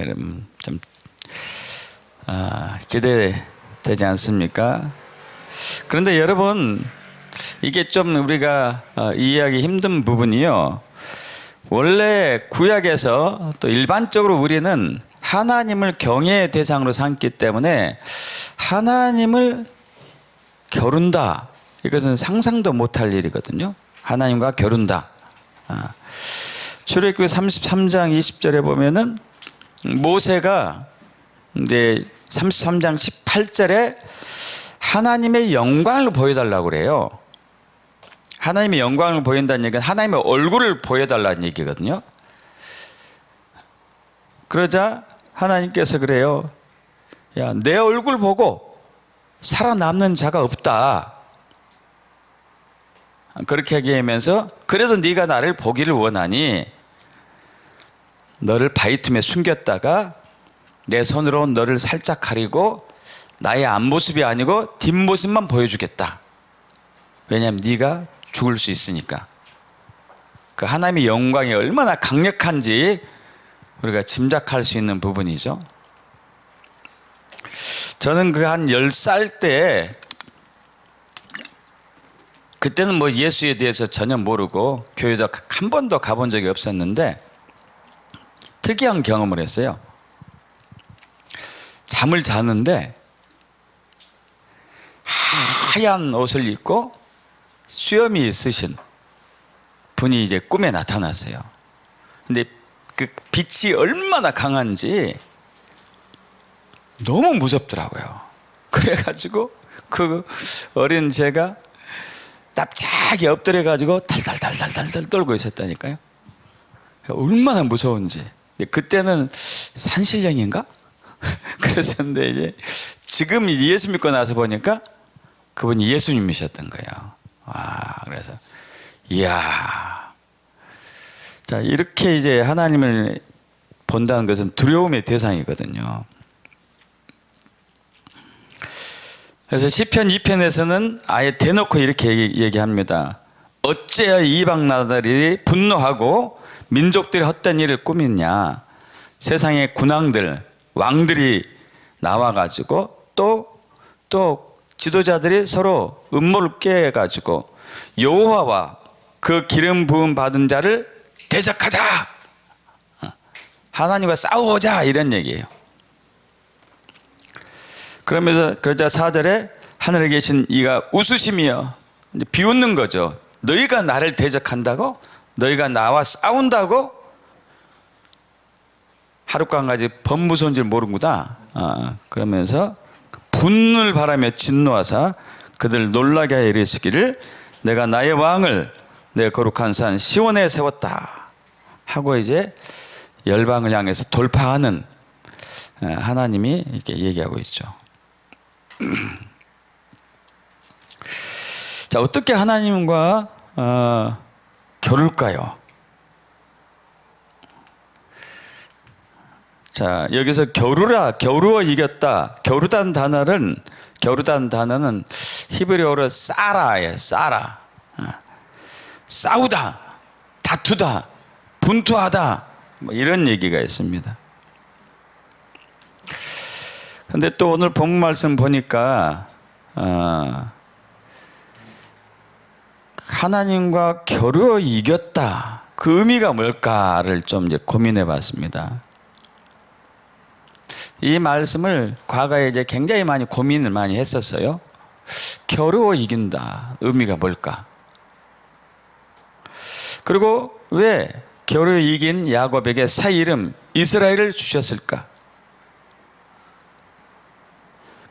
여러분 좀 기대되지 않습니까? 그런데 여러분, 이게 좀 우리가 이해하기 힘든 부분이요, 원래 구약에서 또 일반적으로 우리는 하나님을 경외의 대상으로 삼기 때문에 하나님을 겨룬다, 이것은 상상도 못할 일이거든요. 하나님과 겨룬다. 출애굽기 33장 20절에 보면은 모세가 이제 33장 18절에 하나님의 영광을 보여달라고 그래요. 하나님의 영광을 보인다는 얘기는 하나님의 얼굴을 보여달라는 얘기거든요. 그러자 하나님께서 그래요. 야, 내 얼굴 보고 살아남는 자가 없다. 그렇게 얘기하면서 그래도 네가 나를 보기를 원하니 너를 바위 틈에 숨겼다가 내 손으로 너를 살짝 가리고 나의 앞모습이 아니고 뒷모습만 보여주겠다. 왜냐하면 네가 죽을 수 있으니까. 그 하나님의 영광이 얼마나 강력한지 우리가 짐작할 수 있는 부분이죠. 저는 그 한 10살 때, 그때는 뭐 예수에 대해서 전혀 모르고 교회도 한 번도 가본 적이 없었는데 특이한 경험을 했어요. 잠을 자는데 하얀 옷을 입고 수염이 있으신 분이 이제 꿈에 나타났어요. 근데 그 빛이 얼마나 강한지 너무 무섭더라고요. 그래가지고 그 어린 제가 납작이 엎드려가지고 달달달달달 떨고 있었다니까요. 얼마나 무서운지. 그때는 산신령인가? 그랬었는데 이제 지금 예수 믿고 나서 보니까 그분이 예수님이셨던 거예요. 와, 그래서 이야, 자, 이렇게 이제 하나님을 본다는 것은 두려움의 대상이거든요. 그래서 시편 2편에서는 아예 대놓고 이렇게 얘기합니다. 어째야 이방 나라들이 분노하고 민족들이 헛된 일을 꾸미냐. 세상의 군왕들, 왕들이 나와가지고 또 지도자들이 서로 음모를 깨가지고 여호와와 그 기름 부음 받은 자를 대적하자, 하나님과 싸우자, 이런 얘기예요. 그러자 4절에 하늘에 계신 이가 웃으시며, 비웃는 거죠. 너희가 나를 대적한다고? 너희가 나와 싸운다고? 하루가 한 가지 범무서운 줄 모르는구나. 그러면서 분을 바라며 진노하사 그들 놀라게 하여 이르시기를 내가 나의 왕을 내 거룩한 산 시온에 세웠다 하고 이제 열방을 향해서 돌파하는 하나님이 이렇게 얘기하고 있죠. 자, 어떻게 하나님과 겨룰까요? 자, 여기서 겨루어 이겼다. 겨루다는 단어는 히브리어로 싸라예요. 싸라. 싸우다, 다투다, 분투하다, 뭐 이런 얘기가 있습니다. 근데 또 오늘 본문 말씀 보니까 하나님과 겨루어 이겼다, 그 의미가 뭘까를 좀 이제 고민해 봤습니다. 이 말씀을 과거에 이제 굉장히 많이 고민을 많이 했었어요. 겨루어 이긴다, 의미가 뭘까? 그리고 왜 겨루어 이긴 야곱에게 새 이름 이스라엘을 주셨을까?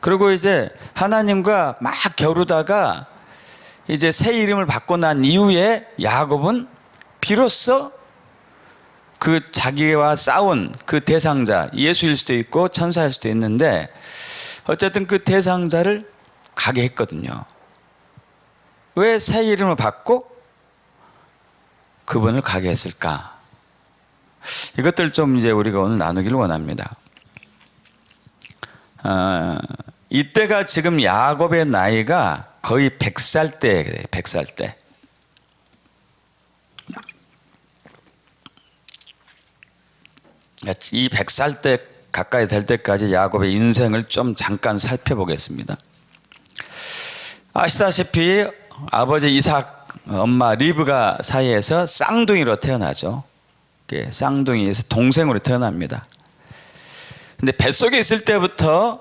그리고 이제 하나님과 막 겨루다가 이제 새 이름을 받고 난 이후에 야곱은 비로소 그 자기와 싸운 그 대상자, 예수일 수도 있고 천사일 수도 있는데 어쨌든 그 대상자를 가게 했거든요. 왜 새 이름을 받고 그분을 가게 했을까? 이것들 좀 이제 우리가 오늘 나누기를 원합니다. 이때가 지금 야곱의 나이가 거의 100살 때, 100살 때. 이 100살 때 가까이 될 때까지 야곱의 인생을 좀 잠깐 살펴보겠습니다. 아시다시피 아버지 이삭, 엄마 리브가 사이에서 쌍둥이로 태어나죠. 쌍둥이에서 동생으로 태어납니다. 근데 뱃속에 있을 때부터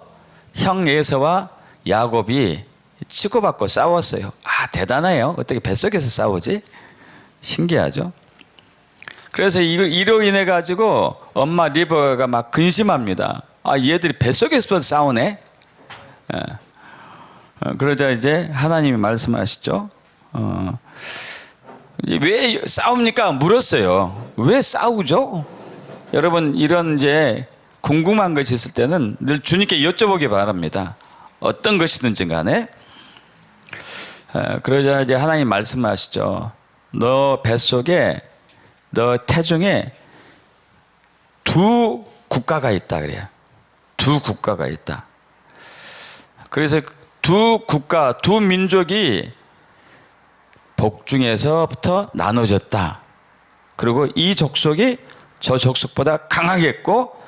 형 에서와 야곱이 치고받고 싸웠어요. 대단해요. 어떻게 뱃속에서 싸우지? 신기하죠. 그래서 이로 인해 가지고 엄마 리브가 막 근심합니다. 얘들이 뱃속에서 싸우네. 그러자 이제 하나님이 말씀하시죠. 왜 싸웁니까? 물었어요. 왜 싸우죠? 여러분, 이런 이제 궁금한 것이 있을 때는 늘 주님께 여쭤보기 바랍니다. 어떤 것이든지 간에. 그러자 이제 하나님 말씀하시죠. 너 뱃속에, 너 태중에 두 국가가 있다 그래요. 두 국가가 있다. 그래서 두 국가, 두 민족이 복중에서부터 나눠졌다. 그리고 이 족속이 저 족속보다 강하겠고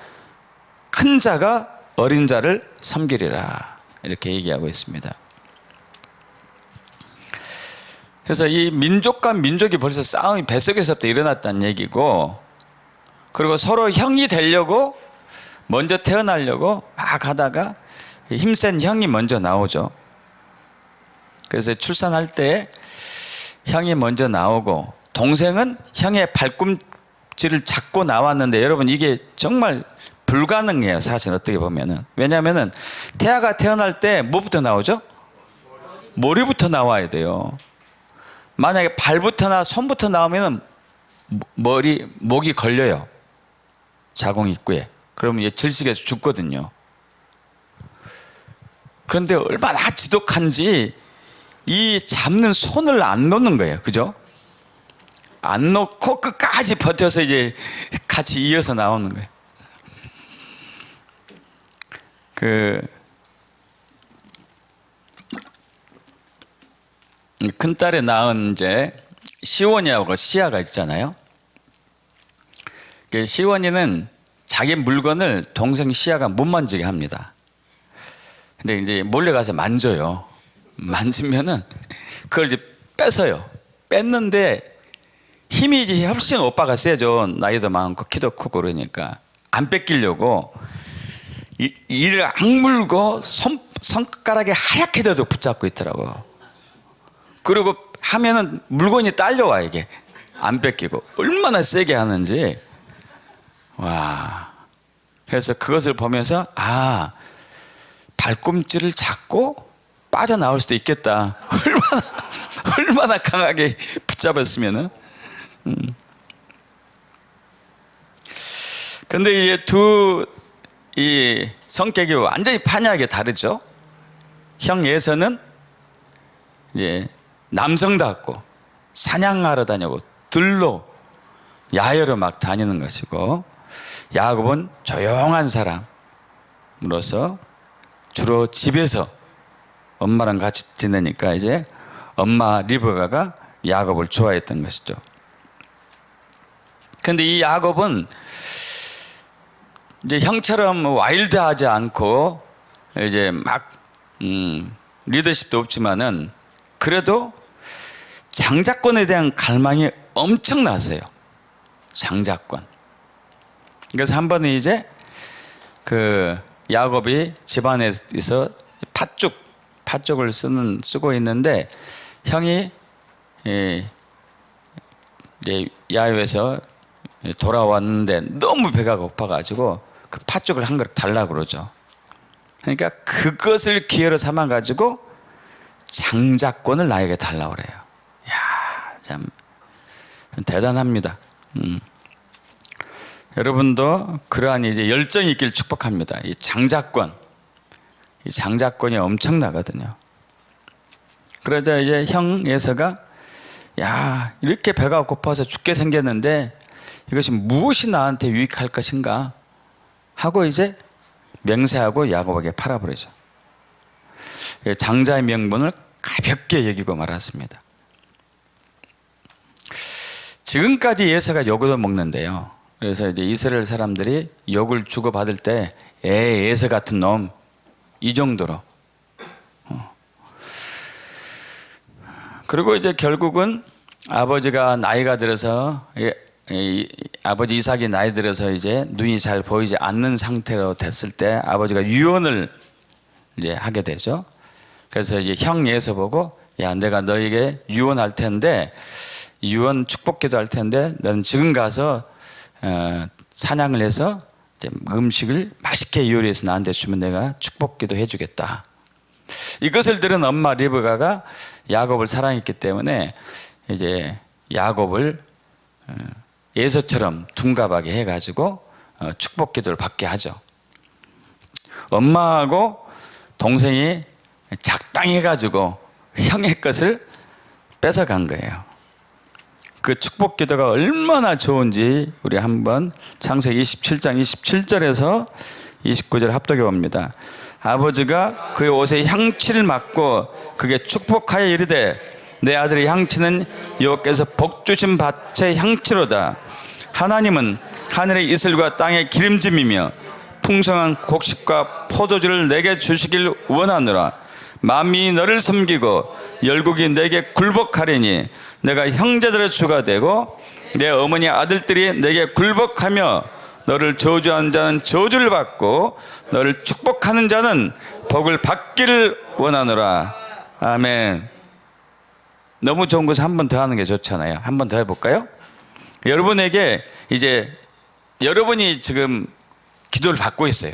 큰 자가 어린 자를 섬기리라. 이렇게 얘기하고 있습니다. 그래서 이 민족과 민족이 벌써 싸움이 뱃속에서부터 일어났다는 얘기고, 그리고 서로 형이 되려고 먼저 태어나려고 막 하다가 힘센 형이 먼저 나오죠. 그래서 출산할 때 형이 먼저 나오고 동생은 형의 발꿈치를 잡고 나왔는데, 여러분 이게 정말 불가능해요. 사실 어떻게 보면은. 왜냐하면은 태아가 태어날 때 뭐부터 나오죠? 머리부터 나와야 돼요. 만약에 발부터나 손부터 나오면은 목이 걸려요. 자궁 입구에. 그러면 이게 질식해서 죽거든요. 그런데 얼마나 지독한지 이 잡는 손을 안 놓는 거예요. 그죠? 안 놓고 끝까지 버텨서 이제 같이 이어서 나오는 거예요. 큰딸에 낳은 이제 시원이하고 시아가 있잖아요. 시원이는 자기 물건을 동생 시아가 못 만지게 합니다. 근데 이제 몰래 가서 만져요. 만지면은 그걸 이제 뺏어요. 뺐는데 힘이 이제 훨씬 오빠가 세죠. 나이도 많고 키도 크고 그러니까 안 뺏기려고 이를 악물고 손가락에 하얗게 돼도 붙잡고 있더라고. 그리고 하면은 물건이 딸려와. 이게 안 뺏기고 얼마나 세게 하는지. 와. 그래서 그것을 보면서 발꿈치를 잡고 빠져나올 수도 있겠다. 얼마나 강하게 붙잡았으면은. 근데 이 성격이 완전히 판이하게 다르죠. 형 에서는 남성답고 사냥하러 다니고 들로 야외로 막 다니는 것이고, 야곱은 조용한 사람으로서 주로 집에서 엄마랑 같이 지내니까 이제 엄마 리브가가 야곱을 좋아했던 것이죠. 근데 이 야곱은 이제 형처럼 와일드하지 않고 이제 막 리더십도 없지만은 그래도 장자권에 대한 갈망이 엄청났어요. 장자권. 그래서 한 번은 이제 야곱이 집안에서 팥죽을 쓰고 있는데 형이 이제 야외에서 돌아왔는데 너무 배가 고파가지고 그 팥죽을 한 그릇 달라고 그러죠. 그러니까 그것을 기회로 삼아가지고 장자권을 나에게 달라고 그래요. 이야, 참 대단합니다. 여러분도 그러한 이제 열정이 있길 축복합니다. 이 장자권이 엄청나거든요. 그러자 이제 형 에서가 이렇게 배가 고파서 죽게 생겼는데 이것이 무엇이 나한테 유익할 것인가 하고 이제 맹세하고 야곱에게 팔아버리죠. 장자의 명분을 가볍게 여기고 말았습니다. 지금까지 예서가 요거도 먹는데요. 그래서 이제 이스라엘 사람들이 욕을 주고받을 때 에서 같은 놈, 이 정도로. 그리고 이제 결국은 아버지가 나이가 들어서 아버지 이삭이 나이 들어서 이제 눈이 잘 보이지 않는 상태로 됐을 때 아버지가 유언을 이제 하게 되죠. 그래서 이제 형 예서 보고, 야, 내가 너에게 유언할 텐데, 유언 축복기도 할 텐데, 너는 지금 가서 사냥을 해서 이제 음식을 맛있게 요리해서 나한테 주면 내가 축복기도 해주겠다. 이것을 들은 엄마 리브가가 야곱을 사랑했기 때문에 이제 야곱을 예서처럼 둔갑하게 해가지고 축복기도를 받게 하죠. 엄마하고 동생이 작당해가지고 형의 것을 뺏어간 거예요. 그 축복기도가 얼마나 좋은지 우리 한번 창세기 27장 27절에서 29절 합독해 봅니다. 아버지가 그의 옷에 향취를 맡고 그게 축복하여 이르되 내 아들의 향취는 여호와께서 복 주신 밭의 향취로다. 하나님은 하늘의 이슬과 땅의 기름짐이며 풍성한 곡식과 포도주를 내게 주시길 원하노라. 만민이 너를 섬기고 열국이 내게 굴복하리니 내가 형제들의 주가 되고 내 어머니 아들들이 내게 굴복하며 너를 저주하는 자는 저주를 받고 너를 축복하는 자는 복을 받기를 원하노라. 아멘. 너무 좋은 것을 한 번 더 하는 게 좋잖아요. 한 번 더 해볼까요? 여러분에게 이제 여러분이 지금 기도를 받고 있어요.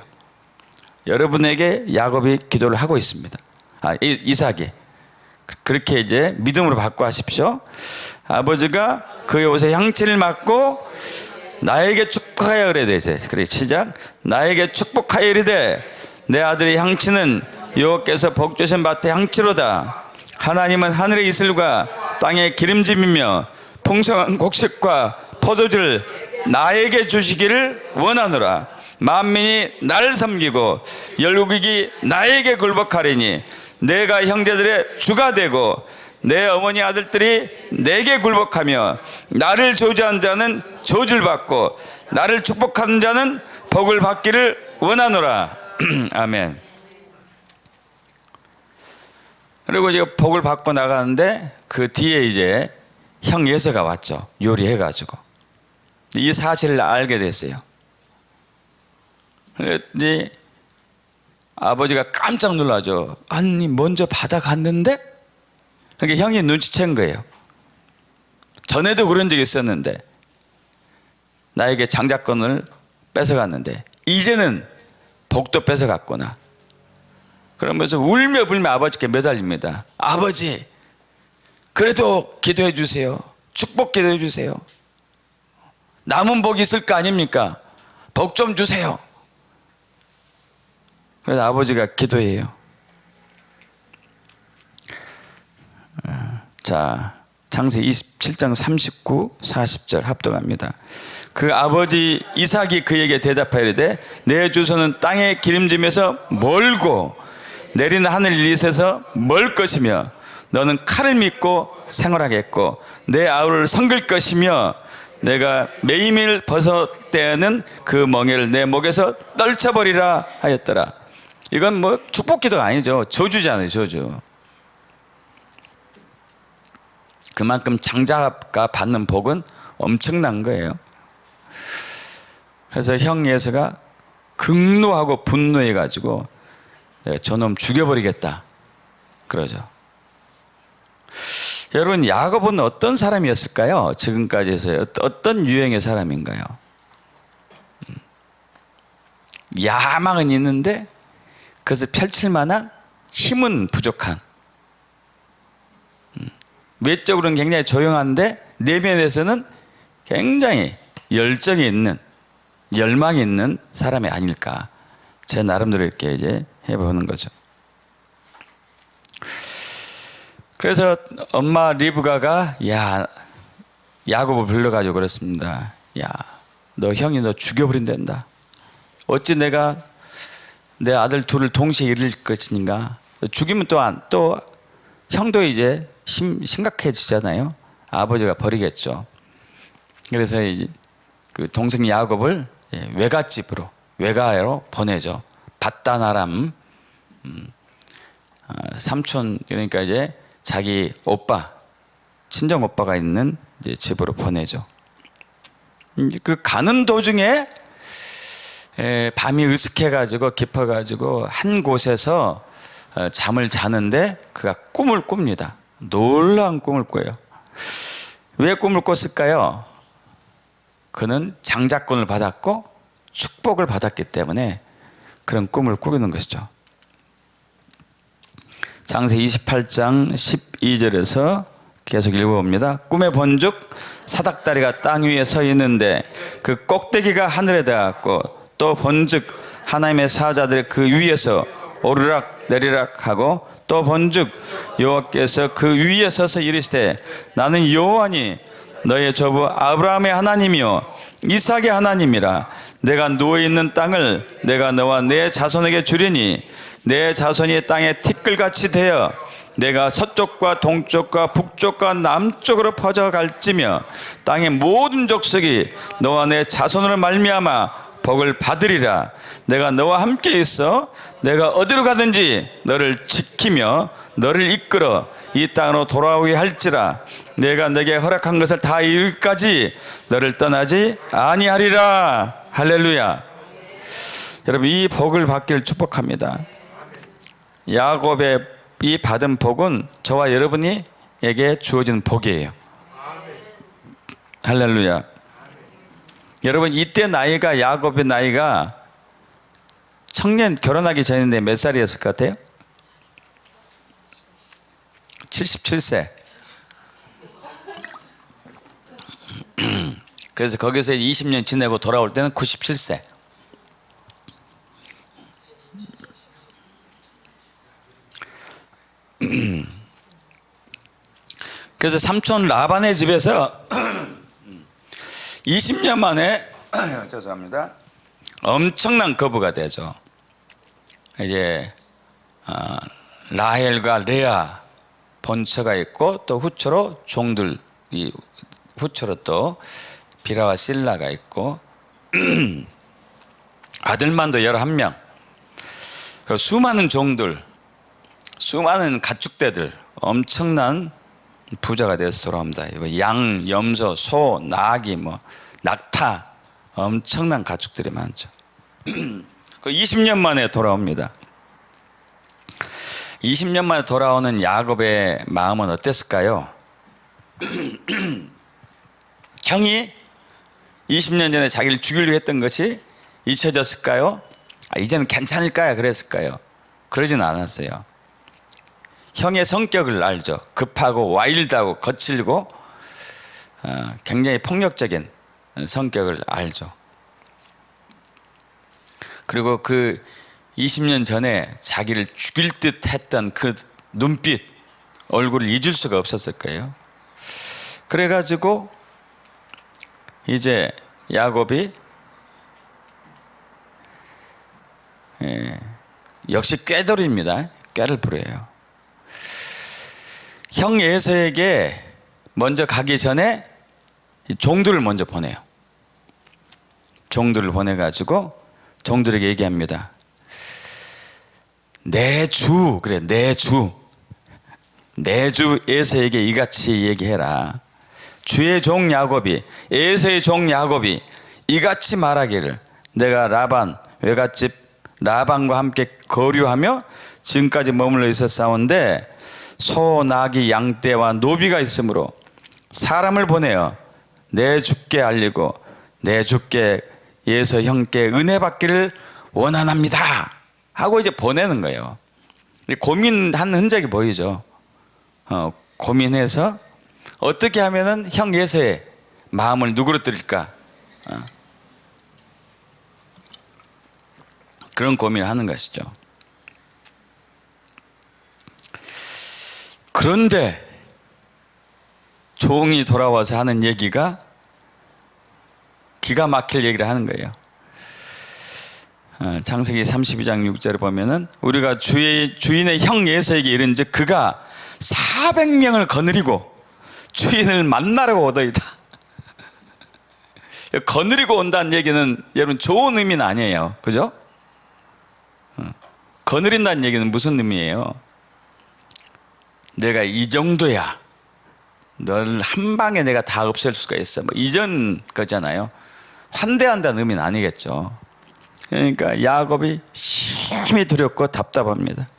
여러분에게 야곱이 기도를 하고 있습니다. 이삭이. 그렇게 이제 믿음으로 받고 하십시오. 아버지가 그의 옷에 향취를 맡고 나에게 축복하여 이르되, 그래 시작. 나에게 축복하여 이르되 내 아들의 향취는 여호와께서 복 주신 밭의 향취로다. 하나님은 하늘의 이슬과 땅의 기름짐이며 풍성한 곡식과 포도주를 나에게 주시기를 원하노라. 만민이 나를 섬기고 열국이 나에게 굴복하리니 내가 형제들의 주가 되고 내 어머니 아들들이 내게 굴복하며 나를 저주하는 자는 저주를 받고 나를 축복하는 자는 복을 받기를 원하노라. 아멘. 그리고 이제 복을 받고 나가는데 그 뒤에 이제 형 예서가 왔죠. 요리해가지고 이 사실을 알게 됐어요. 그랬더니 아버지가 깜짝 놀라죠. 아니 먼저 받아갔는데? 그러니까 형이 눈치챈 거예요. 전에도 그런 적이 있었는데 나에게 장자권을 뺏어갔는데 이제는 복도 뺏어갔구나. 그러면서 울며 불며 아버지께 매달립니다. 아버지, 그래도 기도해 주세요. 축복 기도해 주세요. 남은 복이 있을 거 아닙니까? 복 좀 주세요. 그래서 아버지가 기도해요. 자, 창세기 27장 39, 40절 합독합니다. 그 아버지 이삭이 그에게 대답하여 이르되 내 주소는 땅의 기름짐에서 멀고 내리는 하늘 이리에서 멀 것이며 너는 칼을 믿고 생활하겠고 내 아우를 섬길 것이며 내가 매일매일 벗을 때에는 그 멍에를 내 목에서 떨쳐버리라 하였더라. 이건 뭐 축복기도가 아니죠. 저주잖아요. 저주. 그만큼 장자가 받는 복은 엄청난 거예요. 그래서 형 예서가 극노하고 분노해 가지고 내가 저놈 죽여버리겠다 그러죠. 여러분, 야곱은 어떤 사람이었을까요? 지금까지 해서 어떤 유형의 사람인가요? 야망은 있는데 그것을 펼칠 만한 힘은 부족한, 외적으로는 굉장히 조용한데 내면에서는 굉장히 열정이 있는, 열망이 있는 사람이 아닐까, 제 나름대로 이렇게 이제 해보는 거죠. 그래서 엄마 리브가가 야곱을 불러가지고 그랬습니다. 야, 너 형이 너 죽여버린단다. 어찌 내가 내 아들 둘을 동시에 잃을 것인가. 죽이면 또 형도 이제 심각해지잖아요. 아버지가 버리겠죠. 그래서 이제 그 동생 야곱을 외갓집으로 외가로 보내죠. 밧단 아람 삼촌, 그러니까 이제 자기 오빠, 친정 오빠가 있는 이제 집으로 보내죠. 그 가는 도중에 밤이 으슥해가지고 깊어가지고 한 곳에서 잠을 자는데 그가 꿈을 꿉니다. 놀라운 꿈을 꿔요. 왜 꿈을 꿨을까요? 그는 장자권을 받았고 축복을 받았기 때문에 그런 꿈을 꾸는 것이죠. 창세기 28장 12절에서 계속 읽어봅니다. 꿈에 본즉 사닥다리가 땅 위에 서 있는데 그 꼭대기가 하늘에 닿았고, 또 본즉 하나님의 사자들이 그 위에서 오르락 내리락 하고, 또 본즉 여호와께서 그 위에 서서 이르시되 나는 여호와니 너의 조부 아브라함의 하나님이요 이삭의 하나님이라. 내가 누워있는 땅을 내가 너와 내 자손에게 주리니 내 자손이 땅에 티끌같이 되어 내가 서쪽과 동쪽과 북쪽과 남쪽으로 퍼져갈지며 땅의 모든 족속이 너와 내 자손으로 말미암아 복을 받으리라. 내가 너와 함께 있어 내가 어디로 가든지 너를 지키며 너를 이끌어 이 땅으로 돌아오게 할지라. 내가 내게 허락한 것을 다 이루기까지 너를 떠나지 아니하리라. 할렐루야. 여러분, 이 복을 받기를 축복합니다. 야곱의 이 받은 복은 저와 여러분에게 주어진 복이에요. 할렐루야. 여러분, 이때 나이가, 야곱의 나이가 청년 결혼하기 전인데 몇 살이었을 것 같아요? 77세. 그래서 거기서 20년 지내고 돌아올 때는 97세. 그래서 삼촌 라반의 집에서 20년 만에 죄송합니다. 엄청난 거부가 되죠. 이제 라헬과 레아 본처가 있고, 또 후처로 종들, 이 후처로 또 비라와 실라가 있고 아들만도 11명, 수많은 종들, 수많은 가축대들, 엄청난 부자가 되어서 돌아옵니다. 양, 염소, 소, 나귀, 낙타, 엄청난 가축들이 많죠. 20년 만에 돌아옵니다. 20년 만에 돌아오는 야곱의 마음은 어땠을까요? 형이 20년 전에 자기를 죽이려고 했던 것이 잊혀졌을까요? 이제는 괜찮을까요? 그랬을까요? 그러지는 않았어요. 형의 성격을 알죠. 급하고 와일드하고 거칠고 굉장히 폭력적인 성격을 알죠. 그리고 그 20년 전에 자기를 죽일 듯 했던 그 눈빛, 얼굴을 잊을 수가 없었을 거예요. 그래가지고 이제 야곱이 역시 꾀돌이입니다. 꾀를 부려요. 형 에서에게 먼저 가기 전에 종들을 먼저 보내요. 종들을 보내가지고 종들에게 얘기합니다. 내 주 에서에게 이같이 얘기해라. 주의 종 야곱이, 에서의 종 야곱이 이같이 말하기를, 내가 라반 외갓집 라반과 함께 거류하며 지금까지 머물러 있었사온데 소, 나귀, 양떼와 노비가 있으므로 사람을 보내어 내 주께 알리고 내 주께 예서 형께 은혜 받기를 원하납니다 하고 이제 보내는 거예요. 고민한 흔적이 보이죠. 고민해서 어떻게 하면은 형 예서의 마음을 누그러뜨릴까, 그런 고민을 하는 것이죠. 그런데 종이 돌아와서 하는 얘기가 기가 막힐 얘기를 하는 거예요. 창세기 32장 6절에 보면은 우리가 주인의 형 예서에게 이른즉 그가 400명을 거느리고 주인을 만나려고 오더이다. 거느리고 온다는 얘기는 여러분 좋은 의미는 아니에요. 그죠? 거느린다는 얘기는 무슨 의미예요? 내가 이 정도야. 널 한 방에 내가 다 없앨 수가 있어. 뭐 이전 거잖아요. 환대한다는 의미는 아니겠죠. 그러니까 야곱이 심히 두렵고 답답합니다.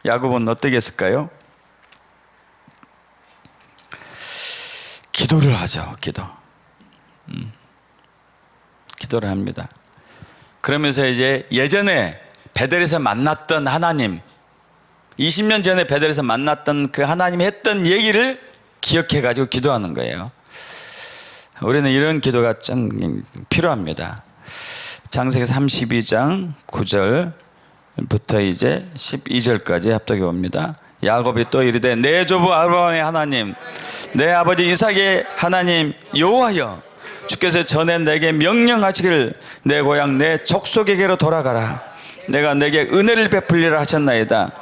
야곱은 어떻게 했을까요? 기도를 하죠. 기도를 합니다. 그러면서 이제 예전에 베델에서 만났던 하나님, 20년 전에 베델에서 만났던 그 하나님이 했던 얘기를 기억해 가지고 기도하는 거예요. 우리는 이런 기도가 좀 필요합니다. 창세기 32장 9절부터 이제 12절까지 합독해 봅니다. 야곱이 또 이르되 내 조부 아브라함의 하나님, 내 아버지 이삭의 하나님 여호와여, 주께서 전에 내게 명령하시기를 내 고향 내 족속에게로 돌아가라. 내가 내게 은혜를 베풀리라 하셨나이다.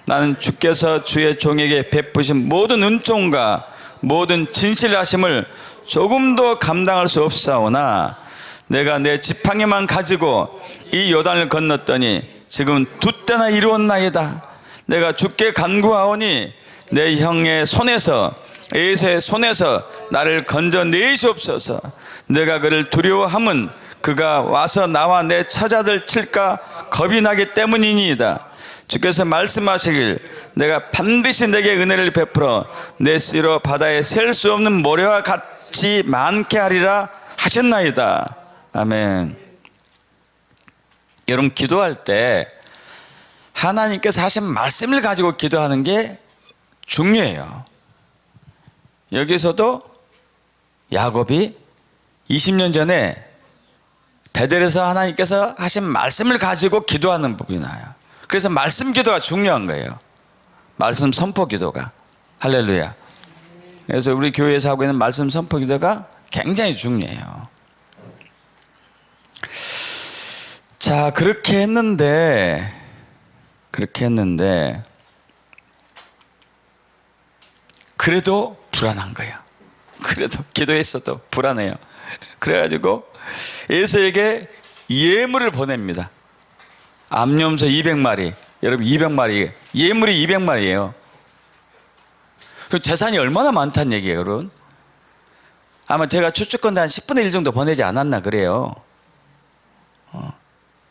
나는 주께서 주의 종에게 베푸신 모든 은총과 모든 진실하심을 조금도 감당할 수 없사오나 내가 내 지팡이만 가지고 이 요단을 건넜더니 지금 두 때나 이루었나이다. 내가 주께 간구하오니 내 형의 손에서 에서의 손에서 나를 건져내시옵소서. 내가 그를 두려워함은 그가 와서 나와 내 처자들 칠까 겁이 나기 때문이니이다. 주께서 말씀하시길 내가 반드시 내게 은혜를 베풀어 내 씨로 바다에 셀 수 없는 모래와 같이 많게 하리라 하셨나이다. 아멘. 여러분, 기도할 때 하나님께서 하신 말씀을 가지고 기도하는 게 중요해요. 여기서도 야곱이 20년 전에 베델에서 하나님께서 하신 말씀을 가지고 기도하는 법이 나요. 그래서 말씀 기도가 중요한 거예요. 말씀 선포 기도가. 할렐루야. 그래서 우리 교회에서 하고 있는 말씀 선포 기도가 굉장히 중요해요. 자, 그렇게 했는데 그래도 불안한 거예요. 그래도 기도했어도 불안해요. 그래가지고 에서에게 예물을 보냅니다. 암염소 200마리. 여러분, 200마리, 예물이 200마리예요. 그럼 재산이 얼마나 많다는 얘기예요, 여러분. 아마 제가 추측컨대 한 10분의 1 정도 보내지 않았나 그래요.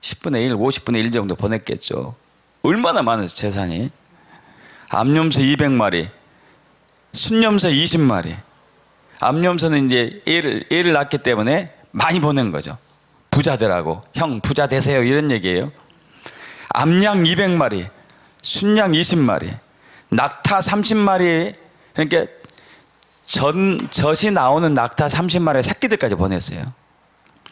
10분의 1, 50분의 1 정도 보냈겠죠. 얼마나 많아서 재산이. 암염소 200마리, 순염소 20마리. 암염소는 이제 애를 낳기 때문에 많이 보낸 거죠. 부자들하고 형 부자 되세요 이런 얘기예요. 암양 200마리, 순양 20마리, 낙타 30마리. 그러니까 젖이 나오는 낙타 30마리 새끼들까지 보냈어요.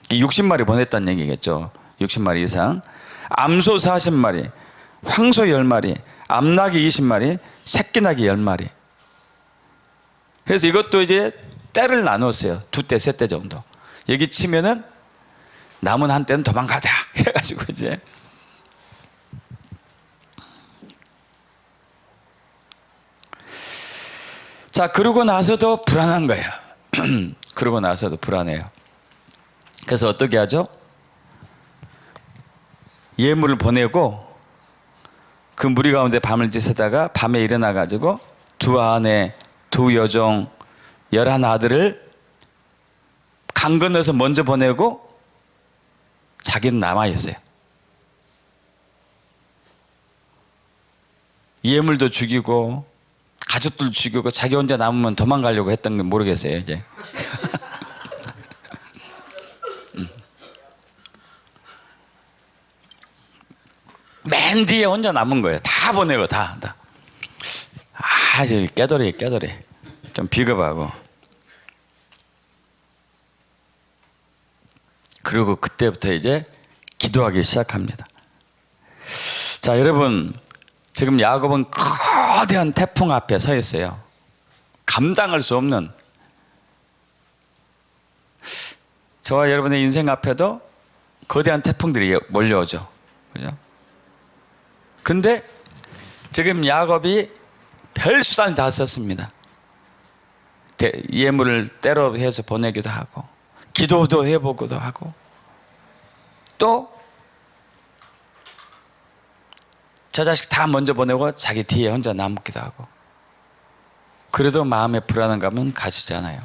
60마리 보냈다는 얘기겠죠. 60마리 이상. 암소 40마리, 황소 10마리, 암나귀 20마리, 새끼나귀 10마리. 그래서 이것도 이제 때를 나눴어요. 2대, 3대 정도. 여기 치면은 남은 한 때는 도망가자 해가지고 이제. 자, 그러고 나서도 불안한 거예요. 그러고 나서도 불안해요. 그래서 어떻게 하죠? 예물을 보내고 그 무리 가운데 밤을 지새다가 밤에 일어나 가지고 두 아내, 두 여종, 11아들을 강 건너서 먼저 보내고 자기는 남아 있어요. 예물도 죽이고 가족들 죽이고 자기 혼자 남으면 도망가려고 했던 건 모르겠어요, 이제. 맨 뒤에 혼자 남은 거예요. 다 보내고 다. 아, 이제 깨돌이 좀 비겁하고. 그리고 그때부터 이제 기도하기 시작합니다. 자, 여러분, 지금 야곱은 거대한 태풍 앞에 서 있어요. 감당할 수 없는. 저와 여러분의 인생 앞에도 거대한 태풍들이 몰려오죠. 그죠? 근데 지금 야곱이 별 수단을 다 썼습니다. 예물을 때로 해서 보내기도 하고, 기도도 해보기도 하고, 또 저 자식 다 먼저 보내고 자기 뒤에 혼자 남기도 하고. 그래도 마음에 불안감은 가시잖아요.